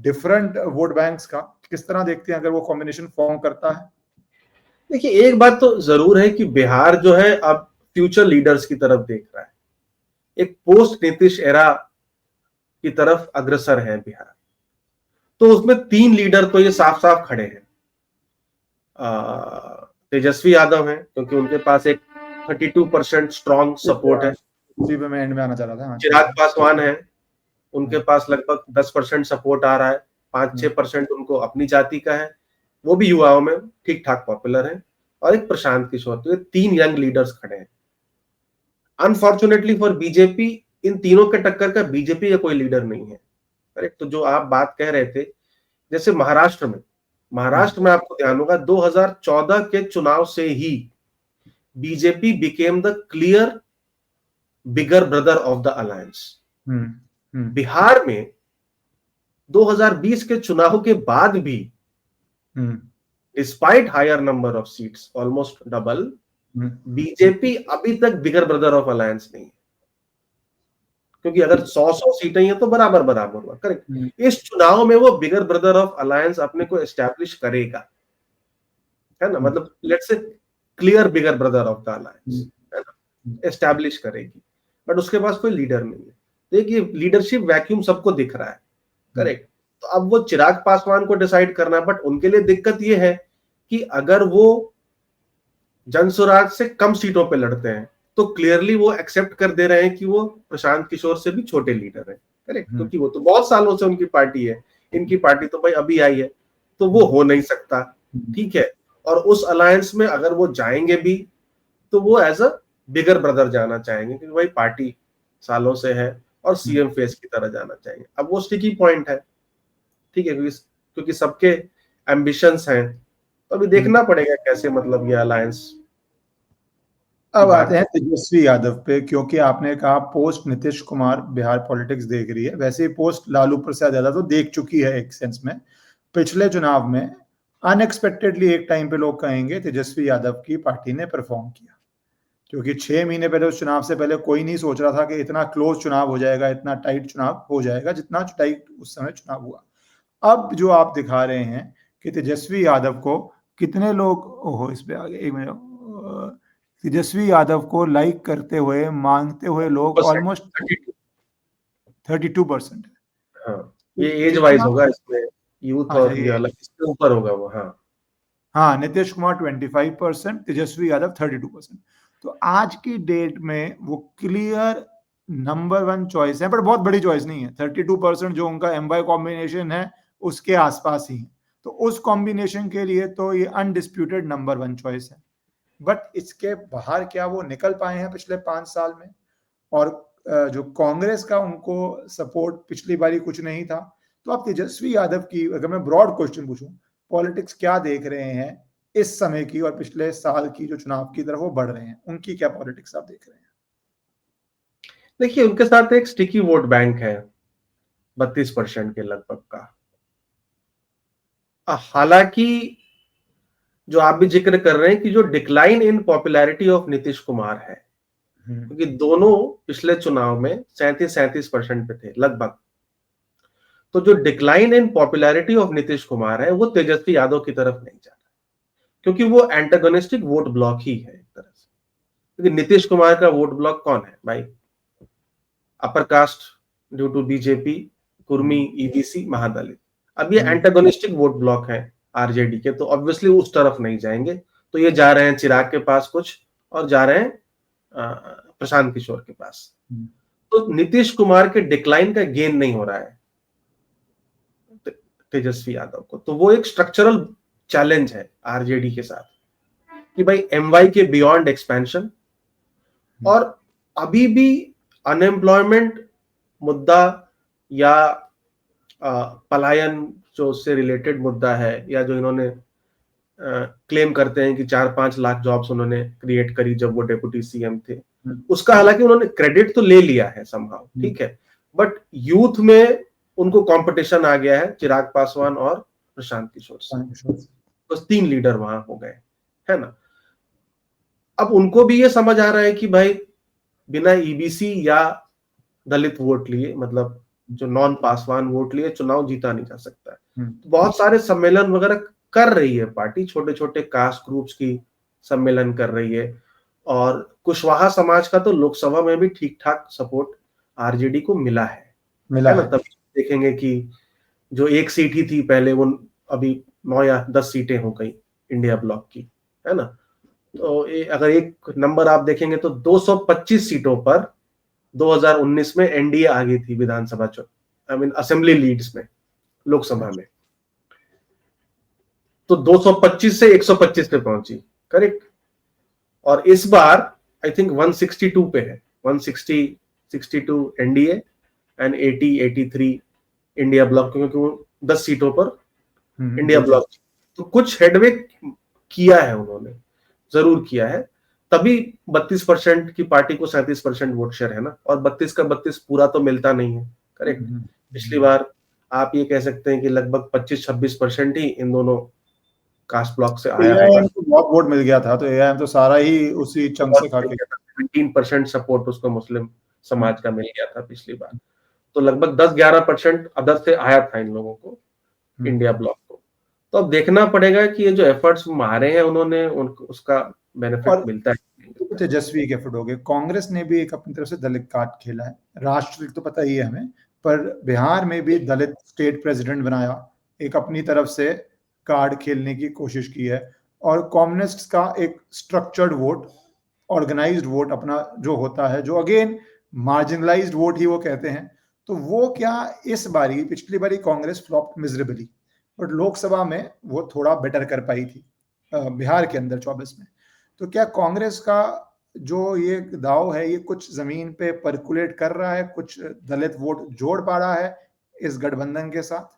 डिफरेंट वोट बैंक्स का किस तरह देखते हैं अगर वो कॉम्बिनेशन फॉर्म करता है? देखिए, एक बात तो जरूर है कि बिहार जो है अब फ्यूचर लीडर्स की तरफ देख रहा है, एक पोस्ट नीतीश एरा की तरफ अग्रसर है बिहार। तो उसमें 3 लीडर तो ये साफ साफ खड़े हैं। तेजस्वी यादव हैं, क्योंकि उनके पास एक 32% स्ट्रॉन्ग सपोर्ट है। उसी पे मैं एंड में आना चाह रहा था। चिराग पासवान है, उनके पास लगभग 10% सपोर्ट आ रहा है, 5-6% उनको अपनी जाति का है, वो भी युवाओं में ठीक ठाक पॉपुलर है, और एक प्रशांत किशोर। तो ये 3 यंग लीडर्स खड़े हैं। अनफॉर्चुनेटली फॉर बीजेपी, इन तीनों के टक्कर का बीजेपी का कोई लीडर नहीं है, करेक्ट। तो जो आप बात कह रहे थे, जैसे महाराष्ट्र में आपको ध्यान होगा 2014 के चुनाव से ही BJP became the clear bigger brother of the alliance. Bihar में 2020 के चुनाव के बाद भी despite higher number of seats, almost double, BJP अभी तक बिगर ब्रदर ऑफ अलायंस नहीं है। क्योंकि अगर 100 सीटें हैं तो बराबर बराबर हुआ, करेक्ट। इस चुनाव में वो बिगर ब्रदर ऑफ अलायंस अपने को एस्टैब्लिश करेगा, है ना, मतलब let's say clear bigger brother of the alliance, है ना, एस्टैब्लिश करेगी। बट उसके पास कोई लीडर नहीं है। देखिए, लीडरशिप वैक्यूम सबको दिख रहा है, करेक्ट। तो अब वो चिराग पासवान को डिसाइड करना है, बट उनके लिए दिक्कत ये है कि अगर वो जनसुराज से कम सीटों पे लड़ते हैं तो क्लियरली वो एक्सेप्ट कर दे रहे हैं कि वो प्रशांत किशोर से भी छोटे लीडर हैं, करेक्ट, क्योंकि वो तो बहुत सालों से उनकी पार्टी है, इनकी पार्टी तो भाई अभी आई है, तो वो हो नहीं सकता, ठीक है। और उस अलायंस में अगर वो जाएंगे भी तो वो एज अ बिगर ब्रदर जाना चाहेंगे, क्योंकि भाई पार्टी सालों से है और सीएम फेस की तरह जाना चाहेंगे। अब वो स्टिकी पॉइंट है, ठीक है, क्योंकि सबके एम्बिशंस हैं, तो अभी देखना पड़ेगा कैसे मतलब ये अलायंस। अब आते हैं तेजस्वी यादव पे, क्योंकि आपने कहा पोस्ट नीतीश कुमार बिहार पॉलिटिक्स देख रही है, वैसे ही पोस्ट लालू प्रसाद यादव तो देख चुकी है एक सेंस में। पिछले चुनाव में अनएक्सपेक्टेडली एक टाइम पे लोग कहेंगे तेजस्वी यादव की पार्टी ने परफॉर्म किया, क्योंकि 6 महीने पहले उस चुनाव से पहले कोई नहीं सोच रहा था कि इतना क्लोज चुनाव हो जाएगा, इतना टाइट चुनाव हो जाएगा जितना टाइट उस समय चुनाव हुआ। अब जो आप दिखा रहे हैं कि तेजस्वी यादव को कितने लोग, ओहो इस पे आगे एक मिनट, तेजस्वी यादव को लाइक करते हुए मांगते हुए लोग ऑलमोस्ट 32% है। हाँ, ये एज वाइज होगा, इसमें यूथ अच्छा और ये ये, अलग इसके ऊपर होगा वो। हाँ हाँ नीतीश कुमार 25%, तेजस्वी यादव 32%। तो आज की डेट में वो क्लियर नंबर 1 चॉइस है, पर बहुत बड़ी चॉइस नहीं है। 32% जो उनका एम वाई कॉम्बिनेशन है उसके आसपास ही है, तो उस कॉम्बिनेशन के लिए तो ये अनडिस्प्यूटेड नंबर 1 चॉइस है। बट इसके बाहर क्या वो निकल पाए हैं पिछले 5 साल में? और जो कांग्रेस का उनको सपोर्ट पिछली बारी कुछ नहीं था, तो आप तेजस्वी यादव की, अगर मैं ब्रॉड क्वेश्चन पूछूं, पॉलिटिक्स क्या देख रहे हैं इस समय की और पिछले साल की जो चुनाव की तरफ वो बढ़ रहे हैं, उनकी क्या पॉलिटिक्स आप देख रहे हैं? देखिए, उनके साथ एक स्टिकी वोट बैंक है 32% के लगभग का। हालांकि जो आप भी जिक्र कर रहे हैं कि जो decline in popularity of Nitish Kumar है, क्योंकि दोनों पिछले चुनाव में 37% पे थे लगभग, तो जो decline in popularity of Nitish Kumar है वो तेजस्वी यादव की तरफ नहीं जा रहा, क्योंकि वो एंटागोनिस्टिक वोट ब्लॉक ही है एक तरह से। क्योंकि नीतीश कुमार का वोट ब्लॉक कौन है भाई? Upper caste due to BJP, कुर्मी, ईबीसी, महादलित। अब ये एंटागोनिस्टिक वोट ब्लॉक है आरजेडी के, तो ऑब्वियसली उस तरफ नहीं जाएंगे, तो ये जा रहे हैं चिराग के पास कुछ और जा रहे हैं प्रशांत किशोर के पास। तो नीतीश कुमार के डिक्लाइन का गेन नहीं हो रहा है तेजस्वी यादव को, तो वो एक स्ट्रक्चरल चैलेंज है आरजेडी के साथ कि भाई एमवाई के बियॉन्ड एक्सपेंशन, और अभी भी अनएम्प्लॉयमेंट मुद्दा या पलायन जो उससे रिलेटेड मुद्दा है, या जो इन्होंने क्लेम करते हैं कि 4-5 लाख जॉब्स उन्होंने क्रिएट करी जब वो डेप्यूटी सीएम थे, उसका हालांकि उन्होंने क्रेडिट तो ले लिया है समहाउ, ठीक है, बट यूथ में उनको कंपटीशन आ गया है चिराग पासवान और प्रशांत किशोर से, बस 3 लीडर वहां हो गए, है ना। अब उनको भी ये समझ आ रहा है कि भाई बिना ईबीसी या दलित वोट लिए, मतलब जो नॉन पासवान वोट लिए, चुनाव जीता नहीं जा सकता है। तो बहुत सारे सम्मेलन वगैरह कर रही है पार्टी, छोटे छोटे कास्ट ग्रुप्स की सम्मेलन कर रही है, और कुशवाहा समाज का तो लोकसभा में भी ठीक ठाक सपोर्ट आरजेडी को मिला है ना। तब देखेंगे कि जो एक सीट ही थी पहले, वो अभी 9 या 10 सीटें हो गई इंडिया ब्लॉक की, है ना। तो अगर एक नंबर आप देखेंगे तो 225 सीटों पर 2019 में एनडीए आ गई थी विधानसभा चुनाव, आई मीन असेंबली लीड्स में, लोकसभा में, तो 225 से 125 पे पहुंची, करेक्ट। और इस बार आई थिंक 162 पे है, 160 62 एनडीए एंड 83 इंडिया ब्लॉक, क्योंकि वो 10 सीटों पर इंडिया ब्लॉक, तो कुछ हेडवे किया है उन्होंने, जरूर किया है, तभी 32% की पार्टी को 37% वोट शेयर है ना, और 32 का 32 पूरा तो मिलता नहीं है, करेक्ट। पिछली बार आप ये कह सकते हैं कि लगभग 25-26% ही इन दोनों कास्ट ब्लॉक से आया होगा, तो बहुत वोट मिल गया था, तो एआईएम तो सारा ही उसी चंक से खा के, 17% सपोर्ट उसको मुस्लिम समाज का मिल गया था पिछली बार, तो लगभग 10-11% अदर से आया था इन लोगों को, इंडिया ब्लॉक को। तो अब देखना पड़ेगा कि ये जो एफर्ट्स मारे हैं उन्होंने, उसका बेनिफिट मिलता है। तेजस्वी के एफर्ट हो गए, कांग्रेस ने भी एक अपनी तरफ से दलित कार्ड खेला है, राष्ट्र तो पता ही है हमें, पर बिहार में भी दलित स्टेट प्रेसिडेंट बनाया, एक अपनी तरफ से कार्ड खेलने की कोशिश की है। और कम्युनिस्ट का एक स्ट्रक्चर्ड वोट, ऑर्गेनाइज्ड वोट अपना जो होता है, जो अगेन मार्जिनलाइज्ड वोट ही वो कहते हैं, तो वो क्या इस बारी, पिछली बारी Congress flop miserably, but Lok Sabha में वो थोड़ा बेटर कर पाई थी बिहार के अंदर 24 में। तो क्या कांग्रेस का जो ये दाव है, ये कुछ जमीन पे परकुलेट कर रहा है, कुछ दलित वोट जोड़ पा रहा है इस गठबंधन के साथ?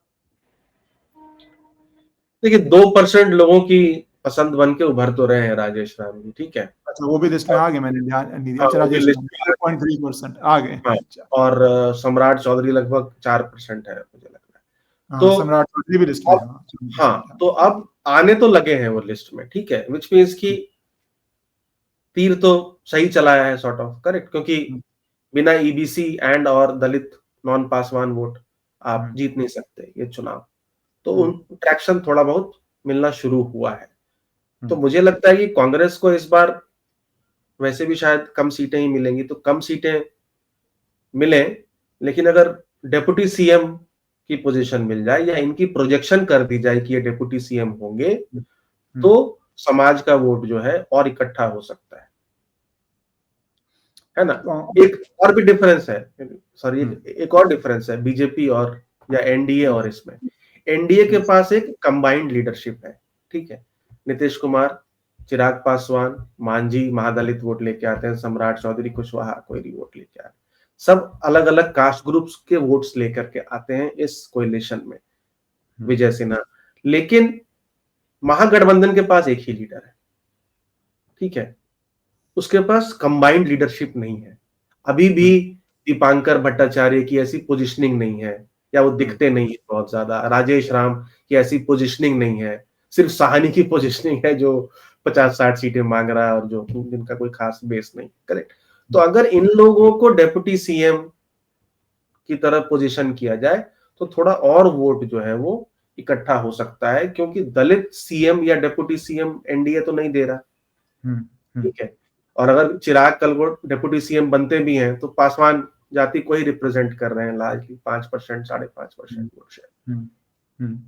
देखिए 2% लोगों की पसंद बन के उभर तो रहे हैं राजेश राम जी, ठीक है। अच्छा, वो भी लिस्ट में आ गए, मैंने ध्यान नहीं दिया। हाँ, अच्छा, वो भी राजेश लिस्ट राम में 5.3% आ गए। हाँ, अच्छा, और सम्राट चौधरी लगभग 4% है मुझे लग रहा है। हाँ, तो सम्राट चौधरी भी लिस्ट में है, अब हाँ, हाँ, 7%, हाँ। तो अब आने तो लगे हैं वो लिस्ट में, ठीक है, विच मीन्स की तीर तो सही चलाया है, सॉर्ट ऑफ करेक्ट, क्योंकि बिना ईबीसी एंड और दलित नॉन पासवान वोट आप जीत नहीं सकते ये चुनाव। तो उन ट्रैक्शन थोड़ा बहुत मिलना शुरू हुआ है। तो मुझे लगता है कि कांग्रेस को इस बार वैसे भी शायद कम सीटें ही मिलेंगी, तो कम सीटें मिले, लेकिन अगर डेप्यूटी सीएम की पोजीशन मिल जाए या इनकी प्रोजेक्शन कर दी जाए कि ये डेप्यूटी सीएम होंगे, तो समाज का वोट जो है और इकट्ठा हो सकता है ना। एक और भी डिफरेंस है, सॉरी, एक और डिफरेंस है बीजेपी और या एनडीए और इसमें। एनडीए के पास एक कंबाइंड लीडरशिप है, ठीक है। नीतीश कुमार, चिराग पासवान, मांझी महादलित वोट लेके आते हैं, सम्राट चौधरी कुशवाहा कोयरी वोट लेके आते हैं, सब अलग अलग कास्ट ग्रुप्स के वोट्स लेकर के आते हैं इस कोएलिशन में, विजय सिन्हा। लेकिन महागठबंधन के पास एक ही लीडर है, ठीक है, उसके पास कंबाइंड लीडरशिप नहीं है। अभी भी दीपांकर भट्टाचार्य की ऐसी पोजीशनिंग नहीं है, या वो दिखते नहीं है बहुत ज्यादा। राजेश राम की ऐसी पोजीशनिंग नहीं है, सिर्फ साहनी की पोजीशनिंग है जो 50-60 सीटें मांग रहा है और जो जिनका कोई खास बेस नहीं, करेक्ट। तो अगर इन लोगों को डेप्यूटी सीएम की तरह पोजीशन किया जाए तो थोड़ा और वोट जो है वो इकट्ठा हो सकता है, क्योंकि दलित सीएम या डेप्यूटी सीएम एनडीए तो नहीं दे रहा, ठीक है। और अगर चिराग कल को डेप्यूटी सीएम बनते भी हैं तो पासवान जाति को ही रिप्रेजेंट कर रहे हैं लार्जली, 5%, 5.5% वोट शेयर।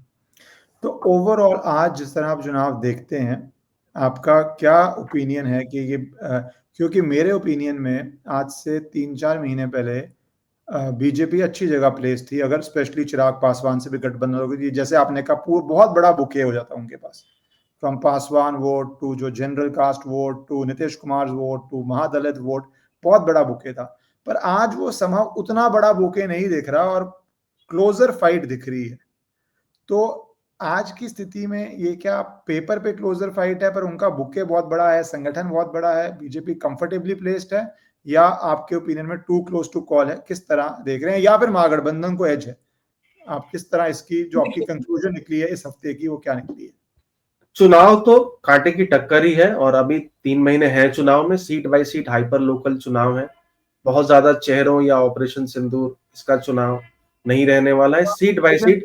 तो ओवरऑल आज जिस तरह आप चुनाव देखते हैं, आपका क्या ओपिनियन है कि ये क्योंकि मेरे ओपिनियन में आज से 3-4 महीने पहले बीजेपी अच्छी जगह प्लेस थी, अगर स्पेशली चिराग पासवान से भी गठबंधन होगी, जैसे आपने कहा बहुत बड़ा बुके हो जाता उनके पास, फ्रॉम पासवान वोट टू जो general caste vote to Nitish Kumar vote to महादलित वोट, बहुत बड़ा बुके था। पर आज वो संभव उतना बड़ा बुके नहीं दिख रहा और क्लोजर फाइट दिख रही है। तो आज की स्थिति में ये क्या पेपर पे क्लोजर फाइट है, पर उनका बुके बहुत बड़ा है, संगठन बहुत बड़ा है, बीजेपी कंफर्टेबली प्लेस्ड है, या आपके ओपिनियन में टू क्लोज टू कॉल है? किस तरह देख रहे हैं, या फिर महागठबंधन को एज है? आप किस तरह इसकी जो आपकी कंक्लूजन निकली है इस हफ्ते की, वो क्या निकली है? चुनाव तो कांटे की टक्कर ही है, और अभी 3 महीने हैं चुनाव में, seat by seat hyper local चुनाव है। बहुत ज्यादा चेहरों या ऑपरेशन सिंदूर इसका चुनाव नहीं रहने वाला है, सीट बाय सीट।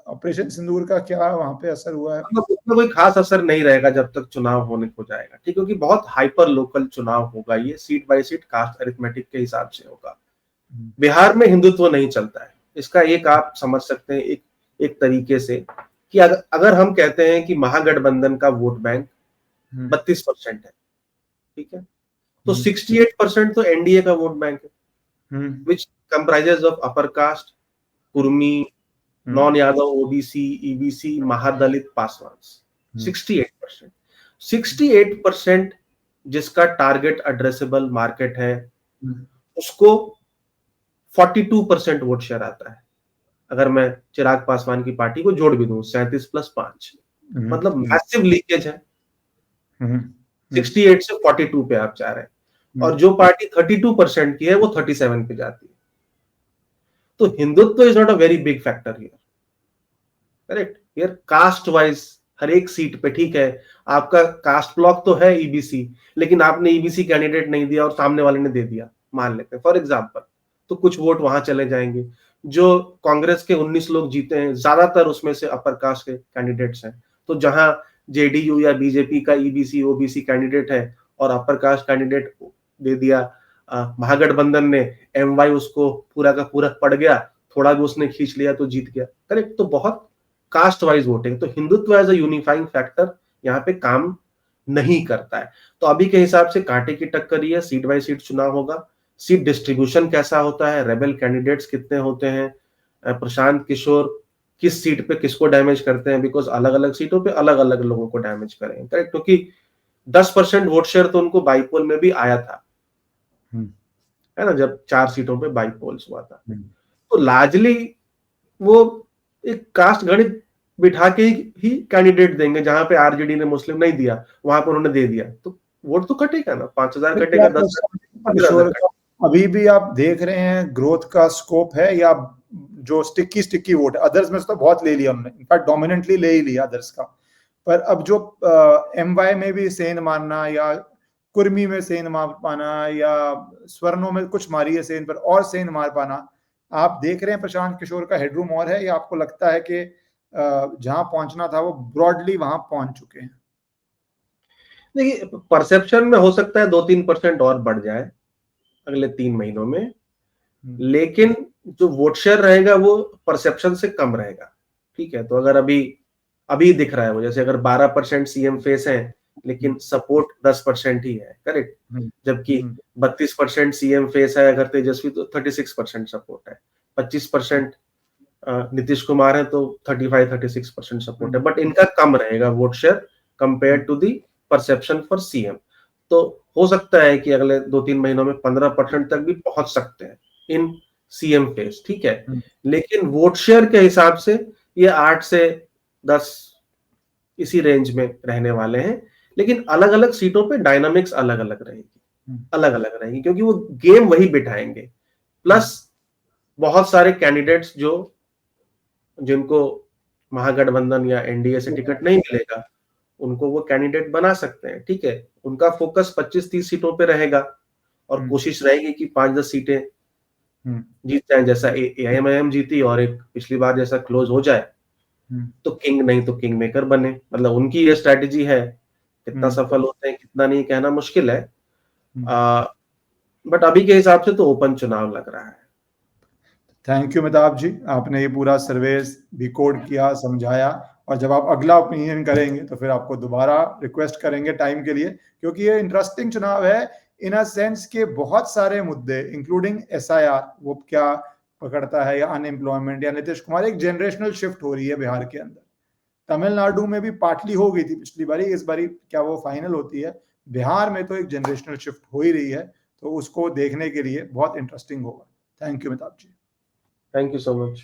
ऑपरेशन सिंदूर का क्या वहां पे असर हुआ है? मतलब उसमें कोई खास असर नहीं रहेगा जब तक चुनाव होने को जाएगा, ठीक, क्योंकि बहुत हाइपर लोकल चुनाव होगा ये, seat by seat caste arithmetic के हिसाब से होगा। बिहार में हिंदुत्व नहीं चलता है, इसका एक आप समझ सकते हैं एक तरीके से कि अगर हम कहते हैं कि महागठबंधन का वोट बैंक 32% है, ठीक है, तो 68% तो एनडीए का वोट बैंक है, विच comprises of upper caste, Kurmi, non Yadav, OBC, EBC, महादलित, पासवान। 68%, 68% जिसका टारगेट एड्रेसेबल मार्केट है, उसको 42% वोट शेयर आता है। अगर मैं चिराग पासवान की पार्टी को जोड़ भी दूं, 37+5, मतलब मैसिव लीकेज है। 68 से 42 पे आप जा रहे हैं, और जो पार्टी 32% की है वो 37 पे जाती है। तो Hindutva is not a very big factor here, correct. Here caste wise हर एक सीट पे, ठीक है, आपका कास्ट ब्लॉक तो है ईबीसी, लेकिन आपने ईबीसी कैंडिडेट नहीं दिया और सामने वाले ने दे दिया, मान लेते हैं फॉर एग्जांपल, तो कुछ वोट वहां चले जाएंगे। जो कांग्रेस के 19 लोग जीते हैं, ज्यादातर उसमें से अपर कास्ट के कैंडिडेट्स हैं, तो जहां जेडीयू या बीजेपी का ईबीसी ओबीसी कैंडिडेट है और अपर कास्ट कैंडिडेट दे दिया महागठबंधन ने MY उसको पूरा का पूरा पड़ गया, थोड़ा भी उसने खींच लिया तो जीत गया। करेक्ट। तो बहुत कास्ट वाइज वोटिंग, तो Hindutva as a unifying factor यहाँ पे काम नहीं करता है। तो अभी के हिसाब से कांटे की टक्कर ही है, सीट बाय सीट चुनाव होगा। सीट डिस्ट्रीब्यूशन कैसा होता है, रेबल कैंडिडेट्स कितने होते हैं, प्रशांत किशोर किस सीट पे किसको डैमेज करते हैं, बिकॉज अलग अलग सीटों पे अलग अलग लोगों को डैमेज करेंगे। करेक्ट। क्योंकि 10% वोट शेयर तो उनको बाईपोल में भी आया था, है ना, जब 4 सीटों पे बाईपोल्स हुआ था। तो लार्जली वो एक कास्ट गणित बिठा के ही कैंडिडेट देंगे, जहां पे आरजेडी ने मुस्लिम नहीं दिया वहां पर उन्होंने दे दिया, तो वोट तो कटेगा ना, 5,000 कटेगा, 10,000 कटेगा। अभी भी आप देख रहे हैं ग्रोथ का स्कोप है, या जो स्टिकी वोट है, अदर्स में तो बहुत ले लिया उन्होंने, इनफैक्ट डोमिनेंटली ले ही लिया अदर्स का, पर अब जो MY में भी सेंध मारना, या कुर्मी में सेंध मार पाना, या स्वर्णों में कुछ मारी है सेंध पर और सेंध मार पाना, आप देख रहे हैं प्रशांत किशोर का हेडरूम और है, या आपको लगता है कि जहां पहुंचना था वो ब्रॉडली वहां पहुंच चुके हैं? देखिए, परसेप्शन में हो सकता है 2-3% और बढ़ जाए अगले 3 महीनों में, लेकिन जो वोट शेयर रहेगा वो परसेप्शन से कम रहेगा। ठीक है। तो अगर अभी दिख रहा है वो, जैसे अगर 12% CM फेस है लेकिन सपोर्ट 10% ही है। करेक्ट। जबकि 32% CM फेस है अगर तेजस्वी, तो 36% सपोर्ट है। 25% नीतीश कुमार है तो 35-36% सपोर्ट है, बट इनका कम रहेगा vote share compare to the perception for CM। तो हो सकता है कि अगले 2-3 महीनों में 15% तक भी पहुंच सकते हैं इन CM फेस। ठीक है। लेकिन वोट शेयर के हिसाब से ये 8 से 10 इसी रेंज में रहने वाले हैं, लेकिन अलग अलग सीटों पे डायनामिक्स अलग अलग रहेगी, क्योंकि वो गेम वही बिठाएंगे। प्लस बहुत सारे कैंडिडेट्स जिनको महागठबंधन या NDA से टिकट नहीं मिलेगा, उनको वो कैंडिडेट बना सकते हैं। ठीक है। उनका फोकस 25-30 सीटों पे रहेगा और कोशिश रहेगी कि 5-10 सीटें जीत जाए, जैसा AIMIM जीती, और एक पिछली बार जैसा क्लोज हो जाए, तो किंग नहीं तो किंग मेकर बने। मतलब उनकी ये स्ट्रैटेजी है। कितना सफल होते हैं कितना नहीं कहना मुश्किल है, बट अभी के हिसाब से तो ओपन चुनाव लग रहा है। थैंक यू मिताभ जी, आपने ये पूरा सर्वे भी कोड किया, समझाया, और जब आप अगला ओपिनियन करेंगे तो फिर आपको दोबारा रिक्वेस्ट करेंगे टाइम के लिए, क्योंकि ये इंटरेस्टिंग चुनाव है इन अ सेंस के बहुत सारे मुद्दे इंक्लूडिंग SIR वो क्या पकड़ता है, या अनएम्प्लॉयमेंट, या नीतीश कुमार, एक जनरेशनल शिफ्ट हो रही है बिहार के अंदर। तमिलनाडु में भी पार्टली हो गई थी पिछली बारी, इस बारी क्या वो फाइनल होती है? बिहार में तो एक जनरेशनल शिफ्ट हो ही रही है, तो उसको देखने के लिए बहुत इंटरेस्टिंग होगा। Thank you Mitabh ji. Thank you so much.